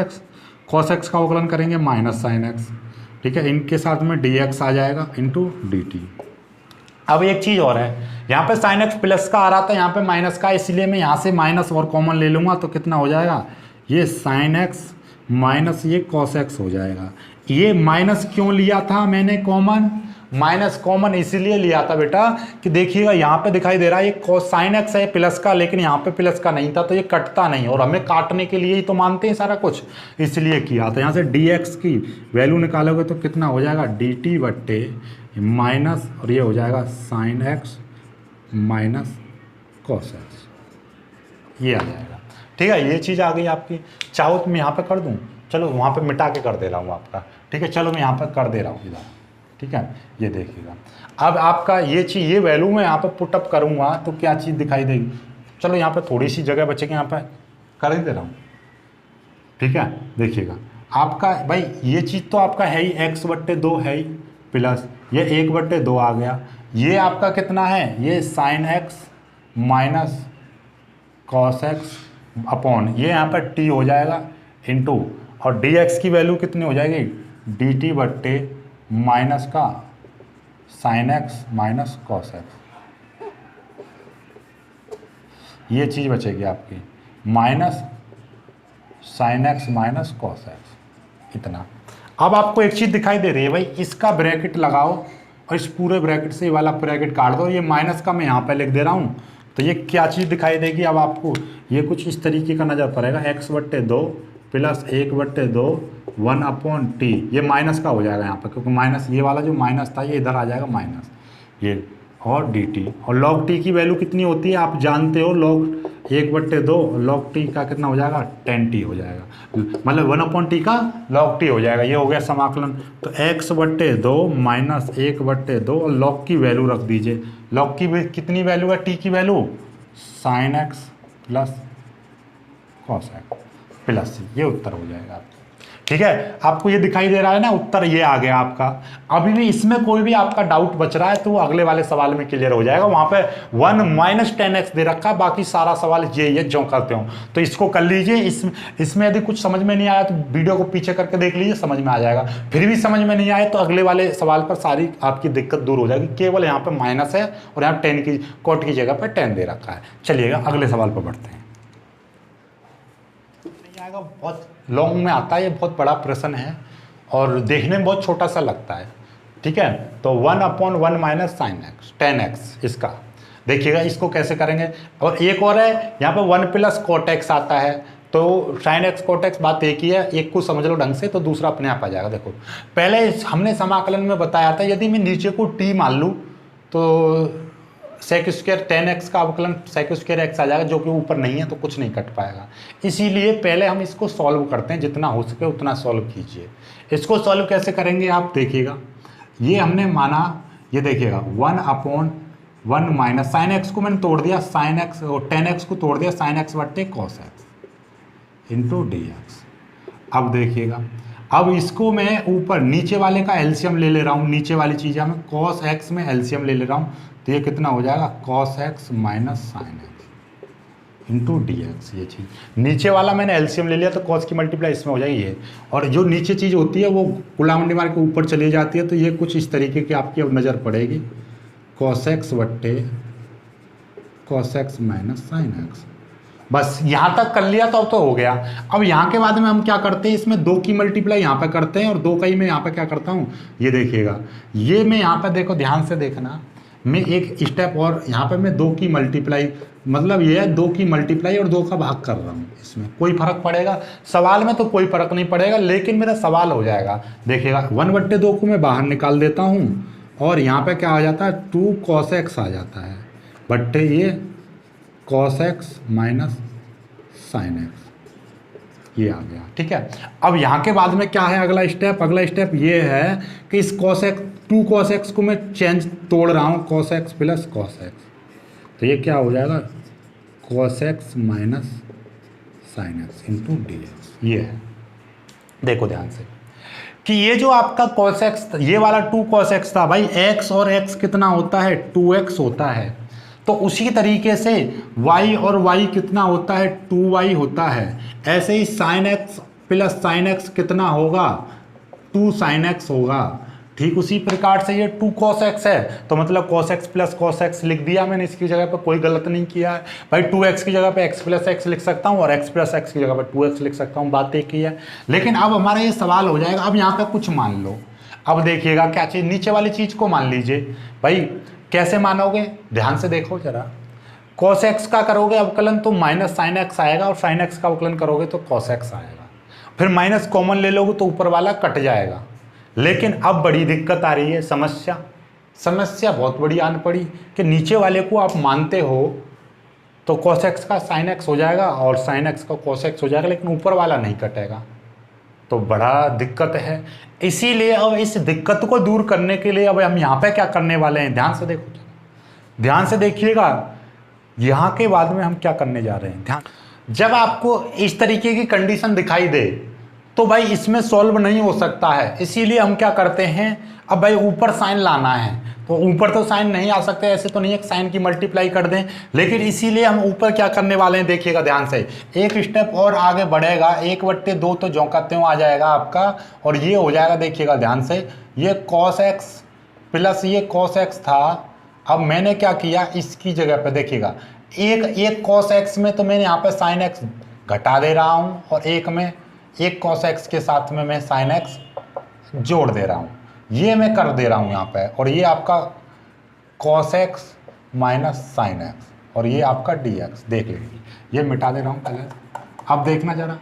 एक्स का अवकलन करेंगे माइनस साइन x। ठीक है, इनके साथ में dx आ जाएगा इंटू dt। अब एक चीज और है, यहाँ पे साइन x प्लस का आ रहा था, यहाँ पे माइनस का, इसलिए मैं यहाँ से माइनस और कॉमन ले लूंगा तो कितना हो जाएगा, ये साइन x माइनस ये कॉस एक्स हो जाएगा। ये माइनस क्यों लिया था मैंने कॉमन, माइनस कॉमन इसीलिए लिया था बेटा कि देखिएगा यहाँ पे दिखाई दे रहा है ये कॉस साइन एक्स है प्लस का, लेकिन यहाँ पे प्लस का नहीं था तो ये कटता नहीं, और हमें काटने के लिए ही तो मानते हैं सारा कुछ, इसलिए किया था। यहाँ से डी एक्स की वैल्यू निकालोगे तो कितना हो जाएगा, डी टी बट्टे माइनस, और ये हो जाएगा sign x minus cos x, ये आ जाएगा। ठीक है, ये चीज़ आ गई आपकी। चाहो तो मैं यहाँ पे कर दूँ, चलो वहाँ पे मिटा के कर दे रहा हूँ आपका। ठीक है, चलो मैं यहाँ पे कर दे रहा हूँ इधर। ठीक है, ये देखिएगा अब आपका ये चीज़, ये वैल्यू मैं यहाँ पे पुटअप करूँगा तो क्या चीज़ दिखाई देगी। चलो यहाँ पे थोड़ी सी जगह बचेगी, यहाँ पे कर ही दे रहा हूँ। ठीक है, देखिएगा आपका भाई ये चीज़ तो आपका है ही, x बट्टे 2 है ही, प्लस ये 1 बट्टे 2 आ गया। ये आपका कितना है, ये sign x minus cos x upon, ये यहाँ पर t हो जाएगा इंटू, और dx की वैल्यू कितनी हो जाएगी, dt बट्टे माइनस का sign x minus cos x, ये चीज़ बचेगी आपकी minus sign x minus cos x, इतना। अब आपको एक चीज़ दिखाई दे रही है भाई, इसका ब्रैकेट लगाओ और इस पूरे ब्रैकेट से ये वाला ब्रैकेट काट दो, ये माइनस का मैं यहाँ पे लिख दे रहा हूँ, तो ये क्या चीज़ दिखाई देगी अब आपको, ये कुछ इस तरीके का नज़र पड़ेगा, x बट्टे 2 प्लस 1 बट्टे 2 1 अपॉन टी, ये माइनस का हो जाएगा यहाँ पर, क्योंकि माइनस ये वाला जो माइनस था ये इधर आ जाएगा माइनस, ये और dt, और log t की वैल्यू कितनी होती है आप जानते हो, log 1 बट्टे 2 log t का कितना हो जाएगा, 10t हो जाएगा, मतलब 1 अपॉन टी का log t हो जाएगा। ये हो गया समाकलन। तो x बट्टे 2 माइनस 1 बट्टे 2 और log की वैल्यू रख दीजिए, log की कितनी वैल्यू है, t की value sign x plus cos x plus, ये उत्तर हो जाएगा आपका। ठीक है, आपको ये दिखाई दे रहा है ना, उत्तर ये आ गया आपका। अभी भी इसमें कोई भी आपका डाउट बच रहा है तो वो अगले वाले सवाल में क्लियर हो जाएगा, वहां पे 1 माइनस 10x दे रखा है, बाकी सारा सवाल ये जो करते हो तो इसको कर लीजिए। इसमें यदि कुछ समझ में नहीं आया तो वीडियो को पीछे करके देख लीजिए, समझ में आ जाएगा। फिर भी समझ में नहीं आए तो अगले वाले सवाल पर सारी आपकी दिक्कत दूर हो जाएगी। केवल यहाँ पर माइनस है और यहाँ 10 की कोट की जगह पर 10 दे रखा है। चलिएगा अगले सवाल पर बढ़ते हैं। बहुत लॉन्ग में आता है, ये बहुत बड़ा प्रश्न है और देखने में बहुत छोटा सा लगता है। ठीक है, तो 1 upon 1 minus sine x 10x, इसका देखिएगा इसको कैसे करेंगे। और एक और है यहाँ पे 1 प्लस कोट एक्स आता है, तो साइन एक्स कोट एक्स बात एक ही है, एक को समझ लो ढंग से तो दूसरा अपने आप आ जाएगा। देखो पहले हमने समाकलन में बताया था, यदि मैं नीचे को t मान लूँ तो सेक स्क्वायर 10x का अवकलन सेक स्क्वायर x आ जाएगा, जो कि ऊपर नहीं है तो कुछ नहीं कट पाएगा। इसीलिए पहले हम इसको सॉल्व करते हैं, जितना हो सके उतना सॉल्व कीजिए। इसको सॉल्व कैसे करेंगे आप देखिएगा, ये हमने माना, ये देखिएगा 1 अपॉन 1 माइनस साइन एक्स को मैंने तोड़ दिया, साइन एक्स और 10x को तोड़ दिया, साइन एक्स बट्टे cos x into d x. अब देखिएगा, अब इसको मैं ऊपर नीचे वाले का एलसीएम ले ले रहा हूँ, नीचे वाली चीज़ है मैं कॉस एक्स में एलसीएम ले ले रहा हूँ, तो ये कितना हो जाएगा cos x minus sine x into d x. ये चीज़ नीचे वाला मैंने एलसीएम ले लिया तो कॉस की मल्टीप्लाई इसमें हो जाएगी ये, और जो नीचे चीज़ होती है वो गुलामंडी मार के ऊपर चली जाती है, तो ये कुछ इस तरीके की आपकी अब नज़र पड़ेगी, कॉस एक्स बट्टे cos x minus sine x. बस यहाँ तक कर लिया तो अब तो हो गया। अब यहाँ के बाद में हम क्या करते हैं, इसमें 2 की मल्टीप्लाई यहाँ पे करते हैं और 2 का ही मैं यहाँ पे क्या करता हूँ, ये देखिएगा, ये मैं यहाँ पे देखो ध्यान से देखना, मैं एक स्टेप और यहाँ पे मैं 2 की मल्टीप्लाई, मतलब ये है 2 की मल्टीप्लाई और 2 का भाग कर रहा हूँ। इसमें कोई फर्क पड़ेगा? सवाल में तो कोई फर्क नहीं पड़ेगा, लेकिन मेरा सवाल हो जाएगा। देखिएगा 1/2 को मैं बाहर निकाल देता हूँ और यहाँ पे क्या आ जाता है 2 cos x आ जाता है बट्टे ये cos x minus sin x, ये आ गया। ठीक है, अब यहाँ के बाद में क्या है अगला स्टेप? अगला स्टेप ये है कि इस cos x 2 cos x को मैं चेंज तोड़ रहा हूँ, cos x plus cos x, तो ये क्या हो जाएगा cos x minus sin x into d x. ये है, देखो ध्यान से कि ये जो आपका cos x, ये वाला 2 cos x था भाई, x और x कितना होता है 2x होता है, तो उसी तरीके से y और y कितना होता है 2y होता है। ऐसे ही sin x plus sin x कितना होगा 2 sin x होगा। ठीक उसी प्रकार से ये 2 cos x है, तो मतलब cos x plus cos x लिख दिया मैंने, इसकी जगह पे कोई गलत नहीं किया है भाई। 2x की जगह पे x प्लस x लिख सकता हूँ और x प्लस x की जगह पे 2x लिख सकता हूँ, बात एक ही है। लेकिन अब हमारा ये सवाल हो जाएगा, अब यहाँ पे कुछ मान लो। अब देखिएगा क्या चीज़, नीचे वाली चीज़ को मान लीजिए भाई। कैसे मानोगे? ध्यान से देखो जरा। cos x का करोगे अवकलन तो माइनस साइन एक्स आएगा, और साइन एक्स का अवकलन करोगे तो cos x आएगा। फिर माइनस कॉमन ले लोगे तो ऊपर वाला कट जाएगा। लेकिन अब बड़ी दिक्कत आ रही है, समस्या बहुत बड़ी आन पड़ी कि नीचे वाले को आप मानते हो तो cos x का sin x हो जाएगा और sin x का cos x हो जाएगा, लेकिन ऊपर वाला नहीं कटेगा, तो बड़ा दिक्कत है। इसीलिए अब इस दिक्कत को दूर करने के लिए अब हम यहाँ पे क्या करने वाले हैं, ध्यान से देखो, ध्यान से देखिएगा। यहाँ के बाद में हम क्या करने जा रहे हैं, ध्यान। जब आपको इस तरीके की कंडीशन दिखाई दे तो भाई इसमें सॉल्व नहीं हो सकता है, इसीलिए हम क्या करते हैं, अब भाई ऊपर साइन लाना है, तो ऊपर तो साइन नहीं आ सकते, ऐसे तो नहीं है साइन की मल्टीप्लाई कर दें, लेकिन इसीलिए हम ऊपर क्या करने वाले हैं, देखिएगा ध्यान से। एक स्टेप और आगे बढ़ेगा, 1/2 तो ज्यों का त्यों आ जाएगा आपका, और ये हो जाएगा, देखिएगा ध्यान से, ये cos x प्लस ये cos x था। अब मैंने क्या किया, इसकी जगह पे देखिएगा, एक cos x में तो मैंने यहाँ पे sin x घटा दे रहा हूँ, और एक cos x के साथ में मैं sin x जोड़ दे रहा हूँ, ये मैं कर दे रहा हूँ यहाँ पे। और ये आपका cos x minus sin x, और ये आपका dx, देख लीजिए, ये मिटा दे रहा हूँ पहले। अब देखना जरा,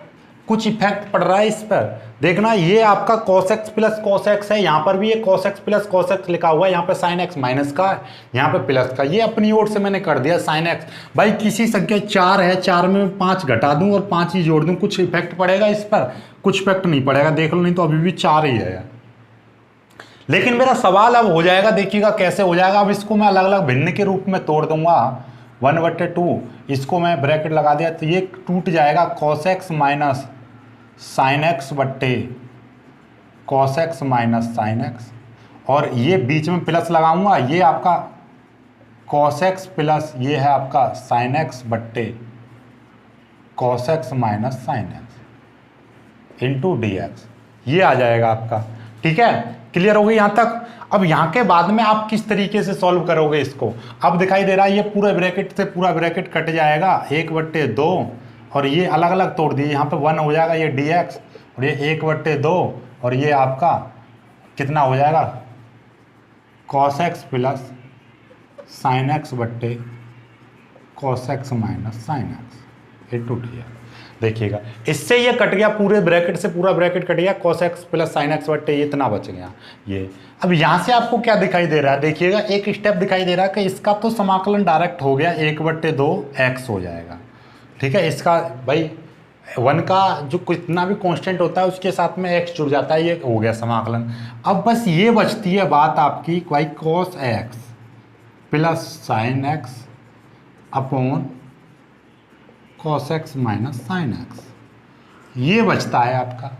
कुछ इफेक्ट पड़ रहा है इस पर, देखना। ये आपका cos x plus cos x है, यहाँ पर भी ये cos x plus cos x लिखा हुआ है, यहाँ पे sin x माइनस का है, यहाँ पे प्लस का, ये अपनी ओर से मैंने कर दिया sin x। भाई किसी संख्या 4 है, 4 में 5 घटा दूं और 5 ही जोड़ दूं, कुछ इफेक्ट पड़ेगा इस पर? कुछ इफेक्ट नहीं पड़ेगा, देख लो, नहीं तो अभी भी 4 ही है। लेकिन मेरा सवाल अब हो जाएगा, देखिएगा कैसे हो जाएगा। अब इसको मैं अलग अलग भिन्न के रूप में तोड़ दूंगा, 1/2, इसको मैं ब्रैकेट लगा दिया तो ये टूट जाएगा cos x minus sin x बट्टे cos x minus sin x, और ये बीच में प्लस लगाऊंगा, ये आपका cos x प्लस ये है आपका sin x बट्टे cos x minus sin x into dx, ये आ जाएगा आपका। ठीक है, क्लियर हो गई यहाँ तक? अब यहाँ के बाद में आप किस तरीके से सॉल्व करोगे इसको, अब दिखाई दे रहा है, ये पूरे ब्रैकेट से पूरा ब्रैकेट कट जाएगा, 1/2, और ये अलग अलग तोड़ दिए, यहाँ पे 1 हो जाएगा ये dx, और ये 1/2, और ये आपका कितना हो जाएगा cos x plus sin x बट्टे cos x minus sin x into dx। देखिएगा इससे ये कट गया, पूरे ब्रैकेट से पूरा ब्रैकेट कट गया, cos x plus sin x बट्टे ये इतना बच गया ये। अब यहाँ से आपको क्या दिखाई दे रहा है, देखिएगा एक स्टेप दिखाई दे रहा है कि इसका तो समाकलन डायरेक्ट हो गया, 1/2 x हो जाएगा। ठीक है, इसका भाई 1 का जो कितना भी कांस्टेंट होता है उसके साथ में x जुड़ जाता है, ये हो गया समाकलन। अब बस ये बचती है बात आपकी, भाई cos x plus sin x upon cos x minus sin x, ये बचता है आपका।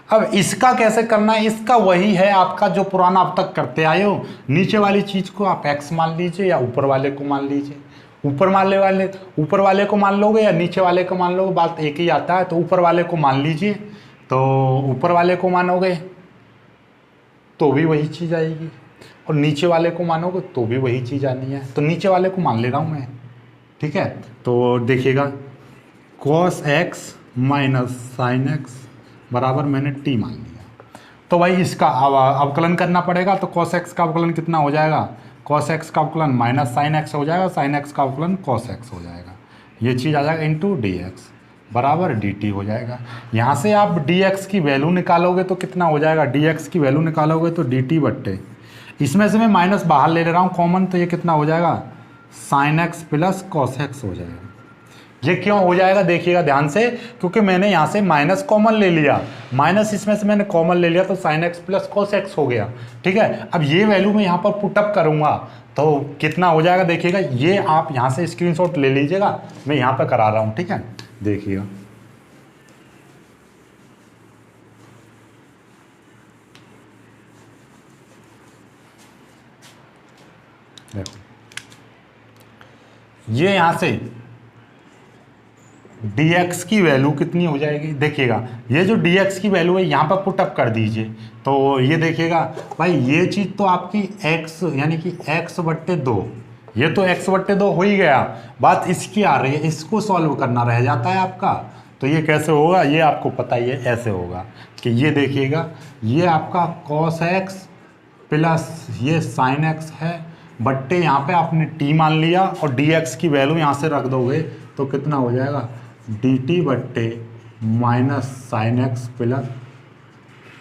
अब इसका कैसे करना है, इसका वही है आपका जो पुराना अब तक करते आए हो, नीचे वाली चीज़ को आप x मान लीजिए या ऊपर वाले को मान लीजिए। ऊपर वाले को मान लोगे या नीचे वाले को मान लोगे, बात एक ही आता है। तो ऊपर वाले को मान लीजिए, तो ऊपर वाले को मानोगे तो भी वही चीज़ आएगी, और नीचे वाले को मानोगे तो भी वही चीज़ आनी है। तो नीचे वाले को मान ले रहा हूँ मैं। ठीक है, तो देखिएगा cos x minus sine x बराबर मैंने t मान लिया, तो भाई इसका अवकलन करना पड़ेगा। तो cos x का अवकलन कितना हो जाएगा, कॉस एक्स का अवकलन माइनस साइन एक्स हो जाएगा, साइन एक्स का अवकलन कॉस एक्स हो जाएगा। ये चीज़ आ जाएगा इंटू डी एक्स बराबर डी टी हो जाएगा। यहाँ से आप डी एक्स की वैल्यू निकालोगे तो कितना हो जाएगा, डी एक्स की वैल्यू निकालोगे तो डी टी बट्टे, इसमें से मैं माइनस बाहर ले रहा हूँ कॉमन, तो ये कितना हो जाएगा sign x plus cos x हो जाएगा। ये क्यों हो जाएगा देखिएगा ध्यान से, क्योंकि मैंने यहाँ से माइनस कॉमन ले लिया, माइनस इसमें से मैंने कॉमन ले लिया तो sign x plus cos x हो गया। ठीक है, अब ये वैल्यू मैं यहाँ पर पुटअप करूँगा तो कितना हो जाएगा देखिएगा, ये आप यहाँ से स्क्रीनशॉट ले लीजिएगा, मैं यहाँ पर करा रहा हूँ। ठीक है, देखिएगा देखो, ये यहाँ से dx की वैल्यू कितनी हो जाएगी देखिएगा, ये जो dx की वैल्यू है यहाँ पर पुटअप कर दीजिए तो ये देखिएगा भाई ये चीज़ तो आपकी x यानी कि x बट्टे 2, ये तो x बट्टे 2 हो ही गया, बात इसकी आ रही है, इसको सॉल्व करना रह जाता है आपका। तो ये कैसे होगा, ये आपको पता ही है, ऐसे होगा कि ये देखिएगा ये आपका cos x प्लस ये sin x है बट्टे यहाँ पे आपने t मान लिया और dx की वैल्यू यहाँ से रख दोगे तो कितना हो जाएगा डी टी बट्टे minus sign x plus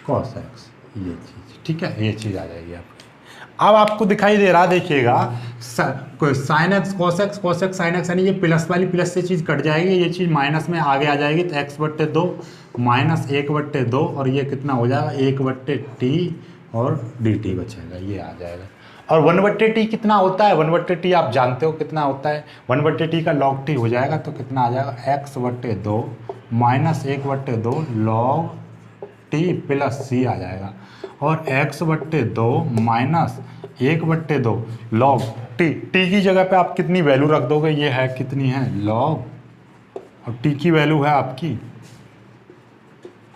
cos x, ये चीज़। ठीक है, ये चीज़ आ जाएगी आपकी। अब आपको दिखाई दे रहा देखिएगा sine x cos x sine x, यानी ये प्लस वाली प्लस से चीज़ कट जाएगी, ये चीज़ माइनस में आगे आ जाएगी तो एक्स बट्टे 2 माइनस 1 बट्टे 2 और ये कितना हो जाएगा 1 बट्टे टी और डी टी बचेगा, ये आ जाएगा। और 1/t कितना होता है, 1/t आप जानते हो कितना होता है, 1/t का log t हो जाएगा तो कितना आ जाएगा x/2 minus 1/2 log t plus c आ जाएगा, और x/2 माइनस 1/2 log t की जगह पे आप कितनी वैल्यू रख दोगे, ये है कितनी है log, और t की वैल्यू है आपकी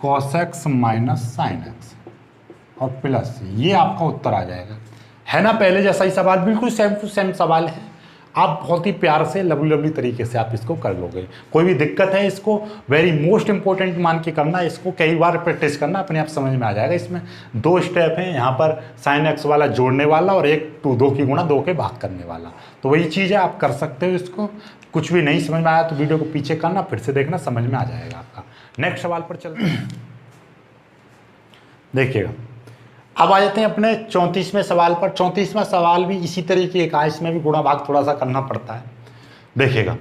cos x minus sin x और प्लस c, ये आपका उत्तर आ जाएगा। है ना पहले जैसा ही सवाल, बिल्कुल सेम टू सेम सवाल है, आप बहुत ही प्यार से लवली लवली तरीके से आप इसको कर लोगे। कोई भी दिक्कत है इसको वेरी मोस्ट इंपॉर्टेंट मान के करना, इसको कई बार प्रैक्टिस करना, अपने आप समझ में आ जाएगा। इसमें 2 स्टेप हैं, यहाँ पर साइन एक्स वाला जोड़ने वाला और एक 2 की गुणा 2 के भाग करने वाला, तो वही चीज़ है, आप कर सकते हो इसको। कुछ भी नहीं समझ में आया तो वीडियो को पीछे करना, फिर से देखना, समझ में आ जाएगा आपका। नेक्स्ट सवाल पर चलते हैं, देखिएगा अब आ जाते हैं अपने 34वें सवाल पर। 34वां सवाल भी इसी तरीके का है, इसमें भी गुणा भाग थोड़ा सा करना पड़ता है। देखिएगा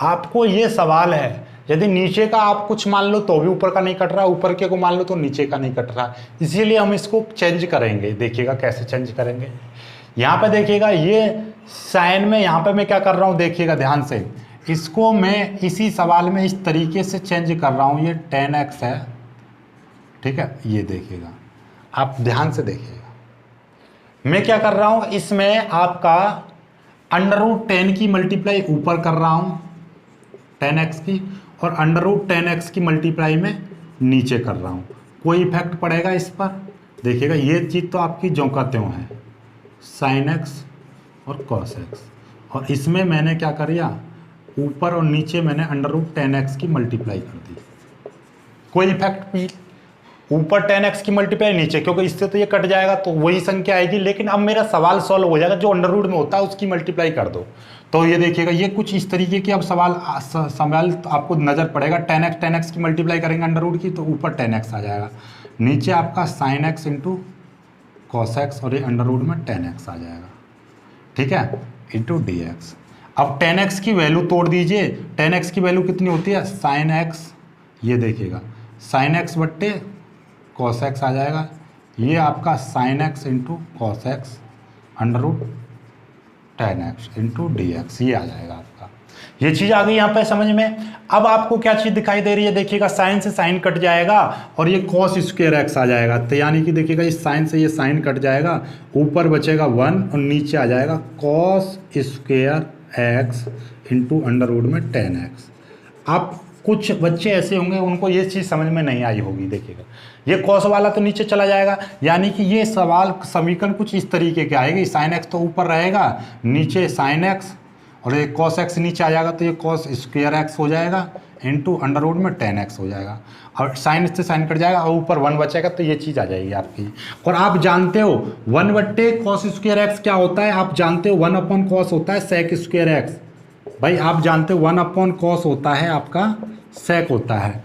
आपको ये सवाल है, यदि नीचे का आप कुछ मान लो तो भी ऊपर का नहीं कट रहा, ऊपर के को मान लो तो नीचे का नहीं कट रहा, इसीलिए हम इसको चेंज करेंगे। देखिएगा कैसे चेंज करेंगे, यहाँ पे देखिएगा ये साइन में, यहाँ पे मैं क्या कर रहा हूँ देखिएगा ध्यान से, इसको मैं इसी सवाल में इस तरीके से चेंज कर रहा हूँ, ये tan x है। ठीक है, ये देखिएगा आप ध्यान से देखिएगा, मैं क्या कर रहा हूं, इसमें आपका √10 की मल्टीप्लाई ऊपर कर रहा हूं tan x की, और √10 x की मल्टीप्लाई में नीचे कर रहा हूं। कोई इफेक्ट पड़ेगा इस पर देखिएगा, ये चीज़ तो आपकी ज्यों का त्यों है, sin x और cos x, और इसमें मैंने क्या कर दिया, ऊपर और नीचे मैंने √10 x की मल्टीप्लाई कर दी। कोई इफेक्ट भी, ऊपर tan x की मल्टीप्लाई नीचे, क्योंकि इससे तो ये कट जाएगा तो वही संख्या आएगी, लेकिन अब मेरा सवाल सॉल्व हो जाएगा, जो अंडर में होता है उसकी मल्टीप्लाई कर दो। तो ये देखिएगा ये कुछ इस तरीके की अब सवाल तो आपको नज़र पड़ेगा, tan x की मल्टीप्लाई करेंगे अंडर की तो ऊपर tan x आ जाएगा, नीचे आपका sin x into cos x, और ये अंडर में tan x आ जाएगा। ठीक है, इंटू डी एक्स। अब tan x की वैल्यू तोड़ दीजिए, tan x की वैल्यू कितनी होती है sin x, ये देखिएगा sin x बट्टे cos x आ जाएगा, ये आपका sin x into cos x √tan x into d x, ये आ जाएगा आपका। ये चीज़ आ गई यहाँ पे समझ में। अब आपको क्या चीज़ दिखाई दे रही है देखिएगा, साइन से साइन कट जाएगा और ये cos स्क्वायर x आ जाएगा, तो यानी कि देखिएगा इस साइन से ये साइन कट जाएगा, ऊपर बचेगा 1 और नीचे आ जाएगा cos square x into under में tan x। अब कुछ बच्चे ऐसे होंगे उनको ये चीज़ समझ में नहीं आई होगी, देखिएगा ये cos वाला तो नीचे चला जाएगा, यानी कि ये सवाल समीकरण कुछ इस तरीके के आएगी, sin x तो ऊपर रहेगा, नीचे sin x और ये cos x नीचे आ जाएगा, तो ये cos स्क्वायर x हो जाएगा इंटू अंडर रूट में 10x हो जाएगा, और साइन इससे साइन कट जाएगा और ऊपर 1 बचेगा, तो ये चीज़ आ जाएगी आपकी। और आप जानते हो 1/cos² x क्या होता है, आप जानते हो 1/cos होता है sec²x। भाई आप जानते हो 1/cos होता है आपका sec होता है,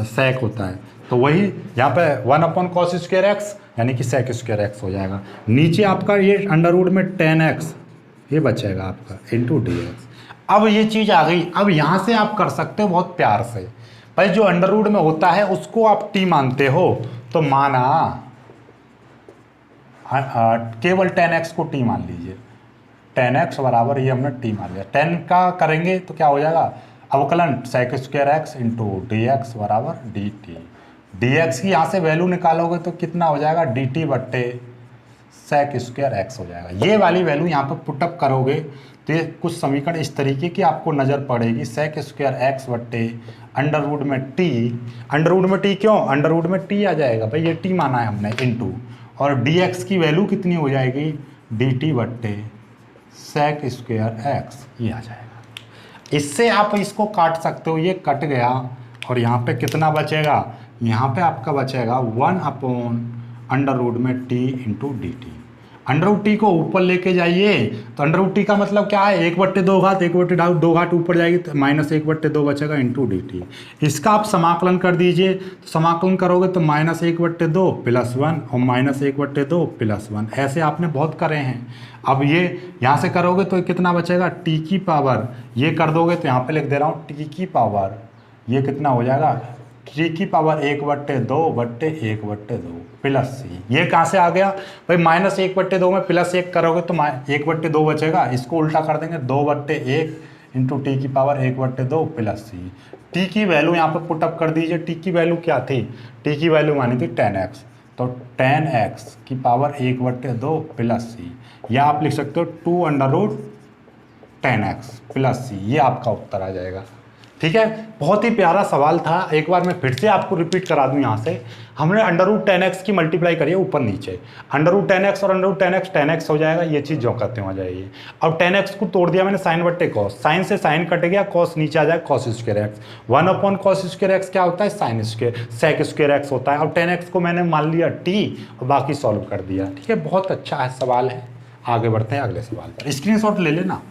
sec होता है, तो वही यहाँ पे 1/cos²x यानी कि sec²x हो जाएगा। नीचे आपका ये अंडर रूट में 10x ये बचेगा आपका इंटू dx। अब ये चीज़ आ गई। अब यहाँ से आप कर सकते हो बहुत प्यार से, भाई जो अंडर रूट में होता है उसको आप t मानते हो, तो माना केवल 10x को t मान लीजिए, 10x बराबर ये हमने t मान लिया, 10 का करेंगे तो क्या हो जाएगा अवकलन sec² इंटू dx बराबर dt। dx की यहाँ से वैल्यू निकालोगे तो कितना हो जाएगा dt बट्टे sec² हो जाएगा। ये वाली वैल्यू यहाँ पर पुटअप करोगे तो ये कुछ समीकरण इस तरीके की आपको नज़र पड़ेगी, sec² बट्टे अंडर रूट में t। अंडर रूट में t क्यों, अंडर रूट में t आ जाएगा भाई, ये t माना है हमने इंटू, और dx की वैल्यू कितनी हो जाएगी dt बट्टे sec²x ये आ जाएगा। इससे आप इसको काट सकते हो, ये कट गया और यहाँ पे कितना बचेगा, यहाँ पे आपका बचेगा 1/अंडर रूट में t into d t. Under root t को ऊपर लेके जाइए तो अंडर रूट टी का मतलब क्या है 1/2 घात, 1/2 घात ऊपर जाएगी तो -1/2 बचेगा इंटू डी टी। इसका आप समाकलन कर दीजिए, तो समाकलन करोगे तो -1/2 + 1 और -1/2 + 1, ऐसे आपने बहुत करे हैं। अब ये यहाँ से करोगे तो कितना बचेगा टी की पावर, ये कर दोगे तो यहाँ पे लिख दे रहा हूँ टी की पावर, ये कितना हो जाएगा टी की पावर 1/2 प्लस सी। ये कहाँ से आ गया भाई, -1/2 में +1 करोगे तो 1/2 बचेगा, इसको उल्टा कर देंगे 2/1 इंटू टी की पावर 1/2 प्लस सी। टी की वैल्यू यहाँ पर पुटअप कर दीजिए, टी की वैल्यू क्या थी, टी की वैल्यू मानी थी 10x, तो 10x की पावर 1/2 प्लस सी, या आप लिख सकते हो 2/10x प्लस सी, ये आपका उत्तर आ जाएगा। ठीक है, बहुत ही प्यारा सवाल था। एक बार मैं फिर से आपको रिपीट करा दूं, यहाँ से हमने √10x की मल्टीप्लाई करी है ऊपर नीचे, √10x और √10x 10x हो जाएगा, ये चीज़ जो कहते हो आ जाएगी। अब 10x को तोड़ दिया मैंने साइन बट्टे कॉस, साइन से साइन कट गया, कॉस नीचे आ जाएगा cos²x, 1/cos² क्या होता है sec² होता है। अब 10x को मैंने मान लिया t और बाकी सॉल्व कर दिया। ठीक है, बहुत अच्छा है सवाल है। आगे बढ़ते हैं अगले सवाल पर, स्क्रीनशॉट ले लेना।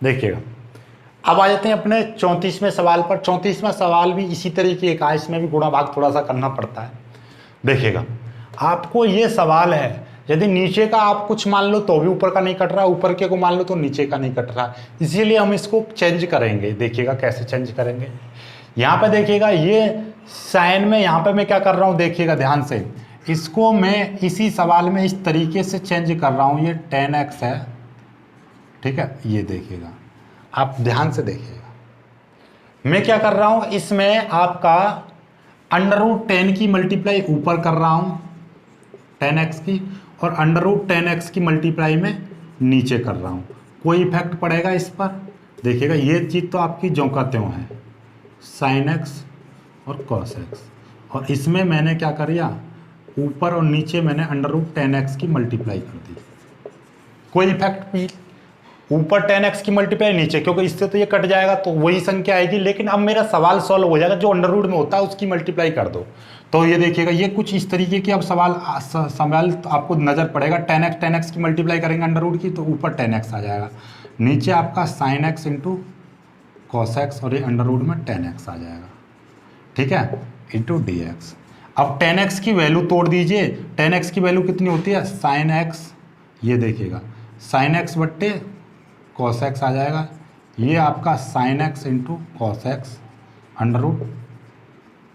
देखिएगा, अब आ जाते हैं अपने 34वें सवाल पर। 34वां सवाल भी इसी तरीके का है, इसमें भी गुणा भाग थोड़ा सा करना पड़ता है। देखिएगा, आपको ये सवाल है, यदि नीचे का आप कुछ मान लो तो भी ऊपर का नहीं कट रहा, ऊपर के को मान लो तो नीचे का नहीं कट रहा, इसीलिए हम इसको चेंज करेंगे। देखिएगा कैसे चेंज करेंगे। यहाँ पे देखिएगा, ये साइन में यहाँ पे मैं क्या कर रहा हूँ, देखिएगा ध्यान से, इसको मैं इसी सवाल में इस तरीके से चेंज कर रहा हूँ। ये 10x है, ठीक है, ये देखिएगा, आप ध्यान से देखिएगा, मैं क्या कर रहा हूं, इसमें आपका √10 की मल्टीप्लाई ऊपर कर रहा हूं 10x की, और √10x की मल्टीप्लाई में नीचे कर रहा हूं। कोई इफेक्ट पड़ेगा इस पर, देखिएगा ये चीज़ तो आपकी जो का त्यों है, sin x और cos x, और इसमें मैंने क्या कर दिया, ऊपर और नीचे मैंने √10x की मल्टीप्लाई कर दी। कोई इफेक्ट भी, ऊपर 10x की मल्टीप्लाई नीचे, क्योंकि इससे तो ये कट जाएगा तो वही संख्या आएगी। लेकिन अब मेरा सवाल सॉल्व हो जाएगा, जो अंडर रूट में होता है उसकी मल्टीप्लाई कर दो। तो ये देखिएगा, ये कुछ इस तरीके की अब सवाल तो आपको नज़र पड़ेगा। 10x की मल्टीप्लाई करेंगे अंडर रूट की तो ऊपर 10x आ जाएगा, नीचे आपका sin x into cos x, और ये अंडर रूट में 10x आ जाएगा। ठीक है, इंटू dx। अब 10x की वैल्यू तोड़ दीजिए, 10x की वैल्यू कितनी होती है sin x, ये देखिएगा sin x बट्टे cos x आ जाएगा, ये आपका sin x into cos x under root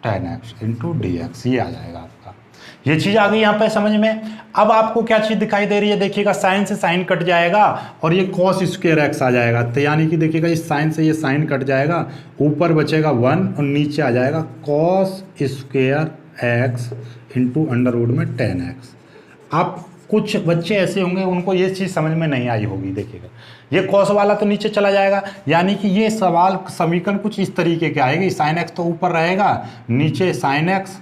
10x into dx, ये आ जाएगा आपका। ये चीज़ आ गई यहाँ पे समझ में। अब आपको क्या चीज़ दिखाई दे रही है, देखिएगा साइन से साइन कट जाएगा और ये cos²x आ जाएगा, तो यानी कि देखिएगा इस साइन से ये साइन कट जाएगा, ऊपर बचेगा 1 और नीचे आ जाएगा cos² x into under root में 10x। आप कुछ बच्चे ऐसे होंगे उनको ये चीज़ समझ में नहीं आई होगी। देखिएगा ये कॉस वाला तो नीचे चला जाएगा, यानी कि ये सवाल समीकरण कुछ इस तरीके के आएगी। साइन एक्स तो ऊपर रहेगा, नीचे साइन एक्स,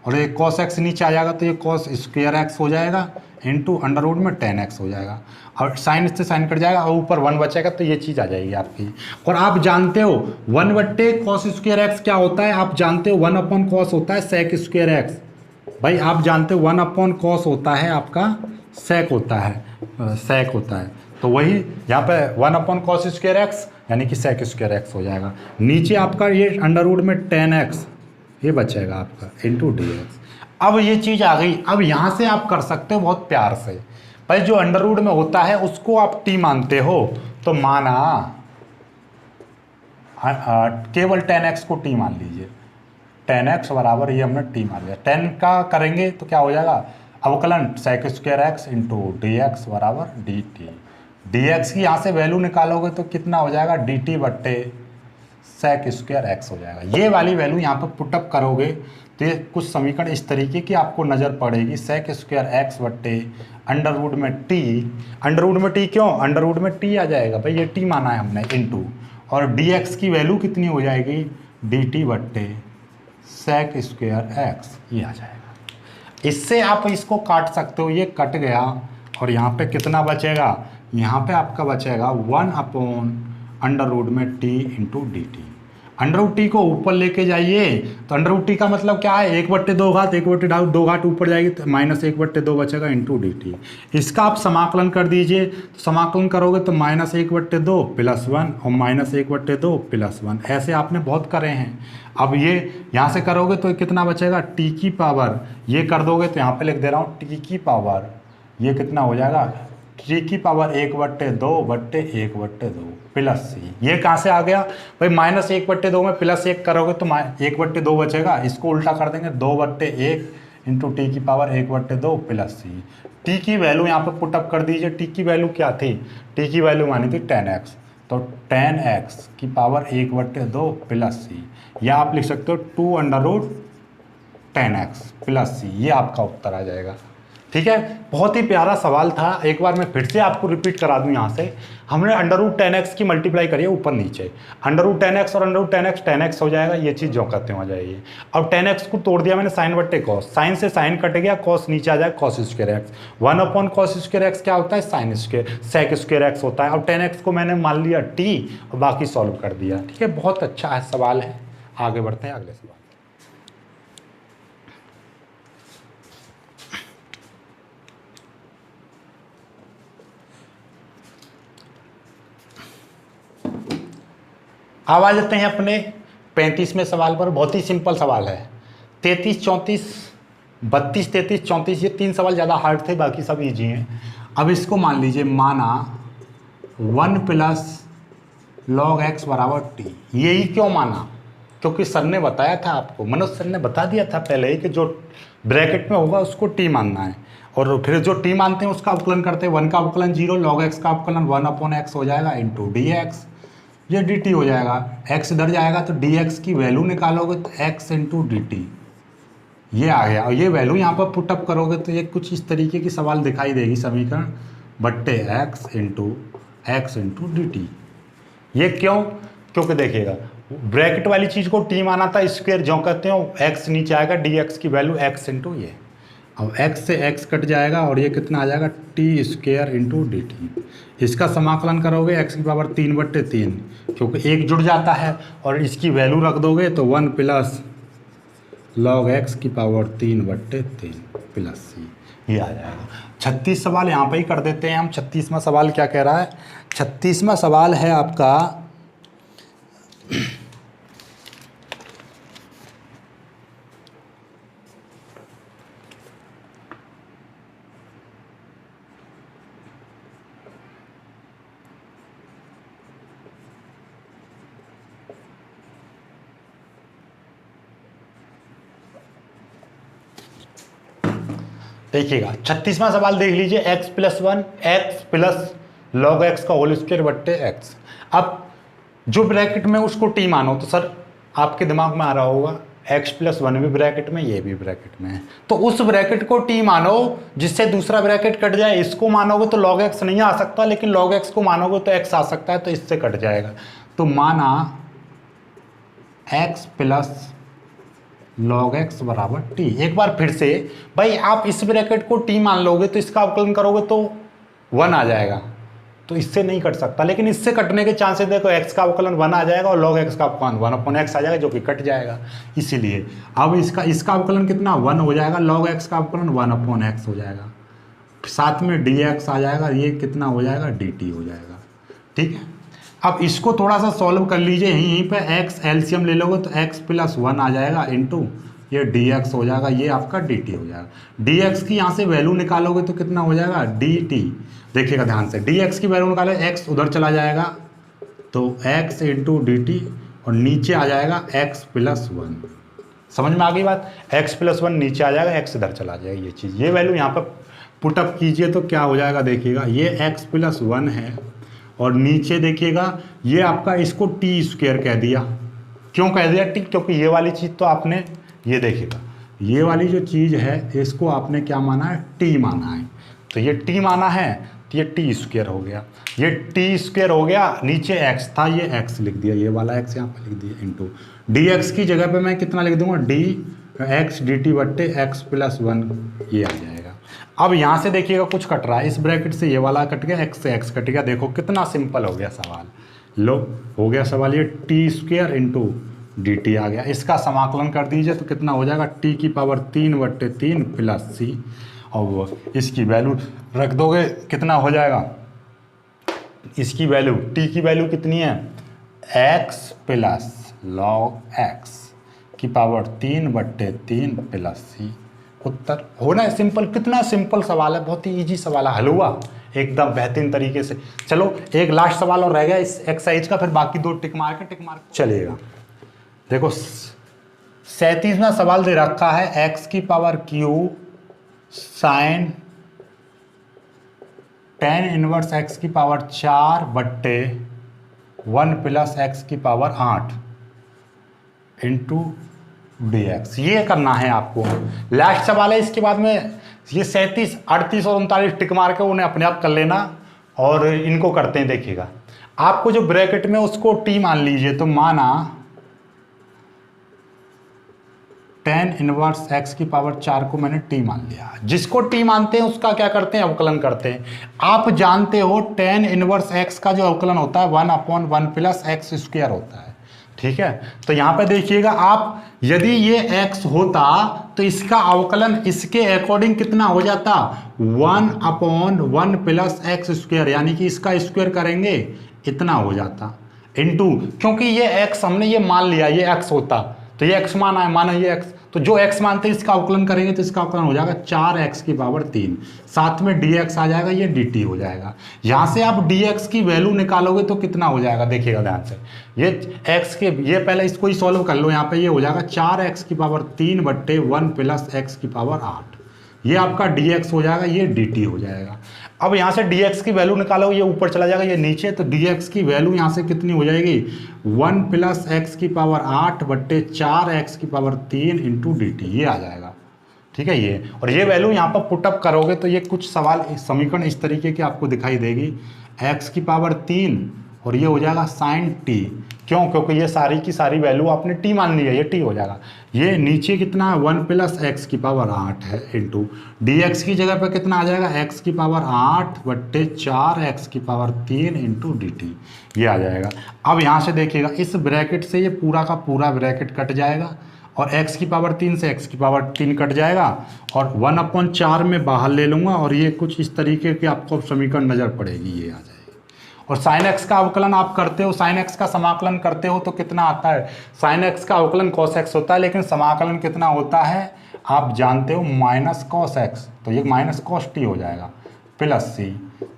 और ये कॉस एक्स नीचे आ जाएगा तो ये कॉस स्क्वायर एक्स हो जाएगा इंटू अंडर रूट में टेन एक्स हो जाएगा, और साइन से साइन कट जाएगा और ऊपर 1 बचेगा, तो ये चीज़ आ जाएगी आपकी। और आप जानते हो 1/cos स्क्वायर एक्स क्या होता है? आप जानते हो 1/cos होता है सेक स्क्वायर एक्स। भाई आप जानते हो 1/cos होता है आपका सेक होता है, सेक होता है। तो वही यहाँ पे 1/cos स्क्वायर एक्स यानी कि सेक स्क्वायर एक्स हो जाएगा। नीचे आपका ये अंडर रूट में 10x ये बचेगा आपका इंटू डी एक्स। अब ये चीज़ आ गई। अब यहाँ से आप कर सकते हो बहुत प्यार से, भाई जो अंडर रूट में होता है उसको आप टी मानते हो, तो माना केवल 10x को टी मान लीजिए। 10x बराबर ये हमने टी मान लिया। 10 का करेंगे तो क्या हो जाएगा? अवकलन sec square x into d x बराबर डी टी। डी एक्स की यहाँ से वैल्यू निकालोगे तो कितना हो जाएगा? डी टी बट्टे सेक स्क्वायर एक्स हो जाएगा। ये वाली वैल्यू यहाँ पर पुटअप करोगे तो ये कुछ समीकरण इस तरीके की आपको नज़र पड़ेगी। सेक स्क्वायर एक्स बट्टे अंडर रूट में टी। अंडर रूट में टी क्यों? अंडर रूट में टी आ जाएगा भाई, ये टी माना है हमने इंटू, और डी एक्स की वैल्यू कितनी हो जाएगी? डी टी बट्टे सेक स्क्वायर एक्स ये आ जाएगा। इससे आप इसको काट सकते हो, ये कट गया और यहाँ पे कितना बचेगा? यहाँ पे आपका बचेगा 1/अंडर रूट में t into d t. Under root t को ऊपर लेके जाइए तो अंडर रूट टी का मतलब क्या है? 1/2 घात, 1/2 घात ऊपर जाएगी तो -1/2 बचेगा इंटू डी टी। इसका आप समाकलन कर दीजिए, तो समाकलन करोगे तो -1/2 + 1 और -1/2 + 1, ऐसे आपने बहुत करे हैं। अब ये यहाँ से करोगे तो कितना बचेगा? टी की पावर, ये कर दोगे तो यहाँ पे लिख दे रहा हूँ टी की पावर, ये कितना हो जाएगा? टी की पावर 1/2 प्लस सी। ये कहाँ से आ गया भाई? -1/2 में +1 करोगे तो 1/2 बचेगा, इसको उल्टा कर देंगे 2/1 इंटू टी की पावर 1/2 प्लस सी। टी की वैल्यू यहाँ पर पुटअप कर दीजिए। टी की वैल्यू क्या थी? टी की वैल्यू मानी थी 10x, तो 10x की पावर 1/2 प्लस सी, या आप लिख सकते हो 2/10x प्लस सी। ये आपका उत्तर आ जाएगा। ठीक है, बहुत ही प्यारा सवाल था। एक बार मैं फिर से आपको रिपीट करा दूं। यहाँ से हमने √10x की मल्टीप्लाई करी है ऊपर नीचे। √10x और √10x 10x हो जाएगा, ये चीज़ जो कहते हो जाएगी। अब 10x को तोड़ दिया मैंने साइन बट्टे कॉस, साइन से साइन कट गया, कॉस नीचे आ जाएगा cos square x. 1/cos square x क्या होता है? Sine square sec square x होता है। अब 10x को मैंने मान लिया टी और बाकी सॉल्व कर दिया। ठीक है, बहुत अच्छा है सवाल है। आगे बढ़ते हैं अगले सवाल। अब आ जाते हैं अपने 35वें सवाल पर। बहुत ही सिंपल सवाल है। 33, 34, 32, 33, 34 ये 3 सवाल ज़्यादा हार्ड थे, बाकी सब इजी हैं। अब इसको मान लीजिए, माना 1 + log x बराबर टी। यही क्यों माना? क्योंकि सर ने बताया था आपको, मनोज सर ने बता दिया था पहले ही कि जो ब्रैकेट में होगा उसको टी मानना है, और फिर जो टी मानते हैं उसका अवकलन करते हैं। 1 का अवकलन 0, log x का अवकलन 1/x हो जाएगा इंटू डी एक्स, ये डी टी हो जाएगा। x इधर जाएगा तो डी एक्स की वैल्यू निकालोगे तो x इंटू डी टी ये आ गया, और ये वैल्यू यहाँ पर पुटअप करोगे तो ये कुछ इस तरीके की सवाल दिखाई देगी समीकरण बट्टे x इंटू डी टी। ये क्यों? क्योंकि देखिएगा ब्रैकेट वाली चीज़ को टी माना था, स्क्वायर जो कहते हो, x नीचे आएगा, डी एक्स की वैल्यू x इंटू ये, अब x से x कट जाएगा और ये कितना आ जाएगा? T square into d T. इसका समाकलन करोगे x की पावर 3/3, क्योंकि एक जुड़ जाता है, और इसकी वैल्यू रख दोगे तो 1 + log x की पावर 3/3 प्लस सी, ये आ जाएगा। 36 सवाल यहाँ पे ही कर देते हैं हम। 36वां सवाल क्या कह रहा है? 36वां सवाल है आपका देखिएगा 36वां सवाल देख लीजिए। x + 1 x + log x का होल स्क्वायर बट्टे x। अब जो ब्रैकेट में उसको टी मानो, तो सर आपके दिमाग में आ रहा होगा एक्स प्लस वन भी ब्रैकेट में, ये भी ब्रैकेट में है, तो उस ब्रैकेट को टी मानो जिससे दूसरा ब्रैकेट कट जाए। इसको मानोगे तो log x नहीं आ सकता, लेकिन log x को मानोगे तो x आ सकता है, तो इससे कट जाएगा। तो माना x प्लस log x बराबर t। एक बार फिर से भाई आप इस ब्रैकेट को t मान लोगे तो इसका अवकलन करोगे तो 1 आ जाएगा, तो इससे नहीं कट सकता। लेकिन इससे कटने के चांसेस देखो, x का अवकलन 1 आ जाएगा और log x का अवकलन 1/x आ जाएगा, जो कि कट जाएगा। इसीलिए अब इसका अवकलन कितना 1 हो जाएगा, log x का अवकलन 1/x हो जाएगा, साथ में dx आ जाएगा, ये कितना हो जाएगा dt हो जाएगा। ठीक है, अब इसको थोड़ा सा सॉल्व कर लीजिए। यहीं पे x एलसीएम ले लोगे तो x प्लस 1 आ जाएगा इंटू ये dx हो जाएगा, ये आपका dt हो जाएगा। dx की यहाँ से वैल्यू निकालोगे तो कितना हो जाएगा dt। देखिएगा ध्यान से, dx की वैल्यू निकाले, x उधर चला जाएगा तो x इंटू dt और नीचे आ जाएगा x प्लस 1। समझ में आ गई बात, x प्लस 1 नीचे आ जाएगा, x इधर चला जाएगा, ये चीज़, ये वैल्यू यहाँ पर पुटअप कीजिए तो क्या हो जाएगा। देखिएगा ये x प्लस 1 है और नीचे देखिएगा ये आपका, इसको टी स्क्वायर कह दिया। क्यों कह दिया टी, क्योंकि ये वाली चीज़ तो आपने, ये देखिएगा ये वाली जो चीज़ है इसको आपने क्या माना है, टी माना है, तो ये टी माना है तो ये टी स्क्वायर हो गया, ये टी स्क्वायर हो गया। नीचे x था, ये x लिख दिया, ये वाला x यहाँ पर लिख दिया इंटू dx की जगह पे मैं कितना लिख दूंगा dx dt बट्टे x प्लस 1, ये आ जाएगा। अब यहाँ से देखिएगा कुछ कट रहा है, इस ब्रैकेट से ये वाला कट गया, x से x कट गया। देखो कितना सिंपल हो गया सवाल, लो हो गया सवाल, ये टी स्क्वायर इंटू dt आ गया। इसका समाकलन कर दीजिए तो कितना हो जाएगा t की पावर 3/3 प्लस c, और इसकी वैल्यू रख दोगे कितना हो जाएगा, इसकी वैल्यू t की वैल्यू कितनी है, x प्लस log x की पावर 3/3 प्लस सी। उत्तर होना है सिंपल, कितना सिंपल सवाल है, बहुत ही इजी सवाल है, हल हुआ एकदम बेहतरीन तरीके से। चलो एक लास्ट सवाल और रह गया इस एक्सरसाइज का, फिर बाकी 2 टिक मार चलिएगा। देखो 37वां सवाल दे रखा है, x की power q sine tan inverse x की पावर 4/1 प्लस x की पावर 8 इंटू dx। ये करना है आपको, लास्ट सवाल है। इसके बाद में ये 37, 38 और 39 टिक मार के उन्हें अपने आप कर लेना, और इनको करते हैं। देखिएगा आपको जो ब्रैकेट में उसको t मान लीजिए, तो माना tan इनवर्स x की पावर 4 को मैंने t मान लिया। जिसको t मानते हैं उसका क्या करते हैं, अवकलन करते हैं। आप जानते हो tan इनवर्स x का जो अवकलन होता है 1/1 प्लस x स्क्वायर होता है, ठीक है। तो यहाँ पे देखिएगा आप, यदि ये x होता तो इसका अवकलन इसके अकॉर्डिंग कितना हो जाता, 1/1 प्लस x स्क्वायर, यानी कि इसका स्क्वायर करेंगे इतना हो जाता, इंटू, क्योंकि ये x हमने ये मान लिया, ये x होता तो ये x माना है, माना ये x, तो जो x मानते हैं इसका अवकलन करेंगे तो इसका अवकलन हो जाएगा 4x की पावर 3, साथ में dx आ जाएगा, ये dt हो जाएगा। यहाँ से आप dx की वैल्यू निकालोगे तो कितना हो जाएगा, देखिएगा ध्यान से, ये x के, ये पहले इसको ही सॉल्व कर लो। यहाँ पे ये हो जाएगा 4x की पावर 3/1 प्लस x की पावर 8, ये आपका dx हो जाएगा, ये dt हो जाएगा। अब यहाँ से dx की वैल्यू निकालो, ये ऊपर चला जाएगा, ये नीचे, तो dx की वैल्यू यहाँ से कितनी हो जाएगी, 1 प्लस x की पावर 8/4x की पावर 3 इंटू dt, ये आ जाएगा, ठीक है। ये और ये वैल्यू यहाँ पर पुटअप करोगे तो ये कुछ सवाल समीकरण इस तरीके के आपको दिखाई देगी, x की पावर 3 और ये हो जाएगा साइन t। क्यों, क्योंकि ये सारी की सारी वैल्यू आपने t मान ली है, ये t हो जाएगा। ये नीचे कितना है, 1 प्लस x की पावर 8 है, इंटू dx की जगह पर कितना आ जाएगा, x की पावर 8/4x की पावर 3 इंटू dt, ये आ जाएगा। अब यहाँ से देखिएगा इस ब्रैकेट से ये पूरा का पूरा ब्रैकेट कट जाएगा, और x की पावर 3 से x की पावर 3 कट जाएगा, और 1/4 में बाहर ले लूँगा, और ये कुछ इस तरीके की आपको समीकरण नज़र पड़ेगी, ये आ जाएगी। और साइन x का अवकलन आप करते हो, साइन x का समाकलन करते हो तो कितना आता है, साइन x का अवकलन cos x होता है, लेकिन समाकलन कितना होता है आप जानते हो, माइनस cos x, तो ये माइनस cos t हो जाएगा, प्लस c,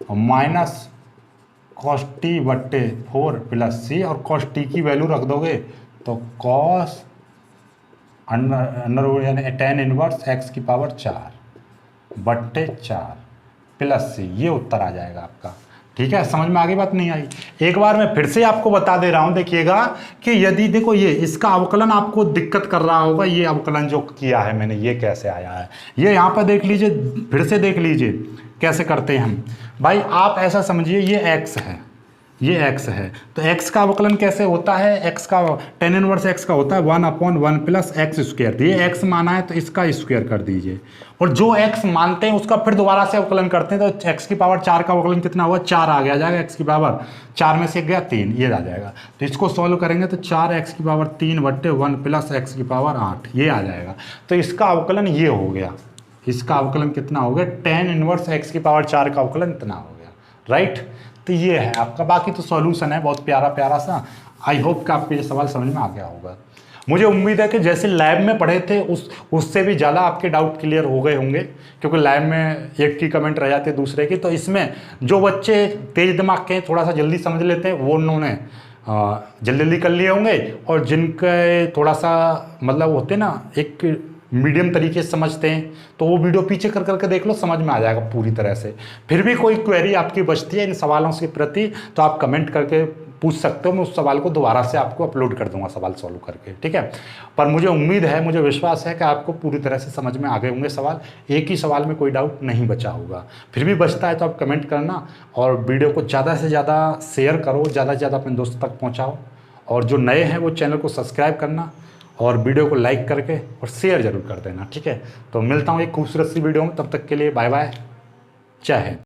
और minus cos t/4 plus c, और cos t की वैल्यू रख दोगे तो cos अंडर यानी tan इनवर्स x की पावर 4/4 प्लस c, ये उत्तर आ जाएगा आपका, ठीक है, समझ में आगे बात नहीं आई? एक बार मैं फिर से आपको बता दे रहा हूं, देखिएगा कि यदि देखो ये इसका अवकलन आपको दिक्कत कर रहा होगा, ये अवकलन जो किया है मैंने ये कैसे आया है, ये यहाँ पर देख लीजिए, फिर से देख लीजिए कैसे करते हैं हम। भाई आप ऐसा समझिए ये x है, ये x है, तो x का अवकलन कैसे होता है, x का tan इनवर्स x का होता है 1/1 प्लस एक्स स्क्वायर। ये x माना है तो इसका स्क्वायर कर दीजिए, और जो x मानते हैं उसका फिर दोबारा से अवकलन करते हैं, तो x की पावर 4 का अवकलन कितना हुआ, 4 आ जाएगा, x की पावर 4 में से गया 3, ये आ जाएगा। तो इसको सॉल्व करेंगे तो 4x की पावर 3/1 प्लस एक्स की पावर 8 ये आ जाएगा। तो इसका अवकलन ये हो गया, इसका अवकलन कितना हो गया, tan इनवर्स x की पावर 4 का अवकलन इतना हो गया, राइट। तो ये है आपका, बाकी तो सॉल्यूशन है बहुत प्यारा प्यारा सा। आई होप कि आपको ये सवाल समझ में आ गया होगा। मुझे उम्मीद है कि जैसे लैब में पढ़े थे उससे भी ज़्यादा आपके डाउट क्लियर हो गए होंगे, क्योंकि लैब में एक की कमेंट रह जाती है दूसरे की, तो इसमें जो बच्चे तेज दिमाग के थोड़ा सा जल्दी समझ लेते हैं वो उन्होंने जल्दी जल्दी कर लिए होंगे, और जिनके थोड़ा सा मतलब होते ना एक मीडियम तरीके से समझते हैं तो वो वीडियो पीछे कर करके देख लो, समझ में आ जाएगा पूरी तरह से। फिर भी कोई क्वेरी आपकी बचती है इन सवालों के प्रति तो आप कमेंट करके पूछ सकते हो, मैं उस सवाल को दोबारा से आपको अपलोड कर दूंगा सवाल सॉल्व करके, ठीक है। पर मुझे उम्मीद है, मुझे विश्वास है कि आपको पूरी तरह से समझ में आ गए होंगे सवाल, एक ही सवाल में कोई डाउट नहीं बचा होगा। फिर भी बचता है तो आप कमेंट करना, और वीडियो को ज़्यादा से ज़्यादा शेयर करो, ज़्यादा से ज़्यादा अपने दोस्तों तक पहुँचाओ, और जो नए हैं वो चैनल को सब्सक्राइब करना और वीडियो को लाइक करके और शेयर जरूर कर देना, ठीक है। तो मिलता हूँ एक खूबसूरत सी वीडियो में, तब तक के लिए बाय बाय, जय हिंद।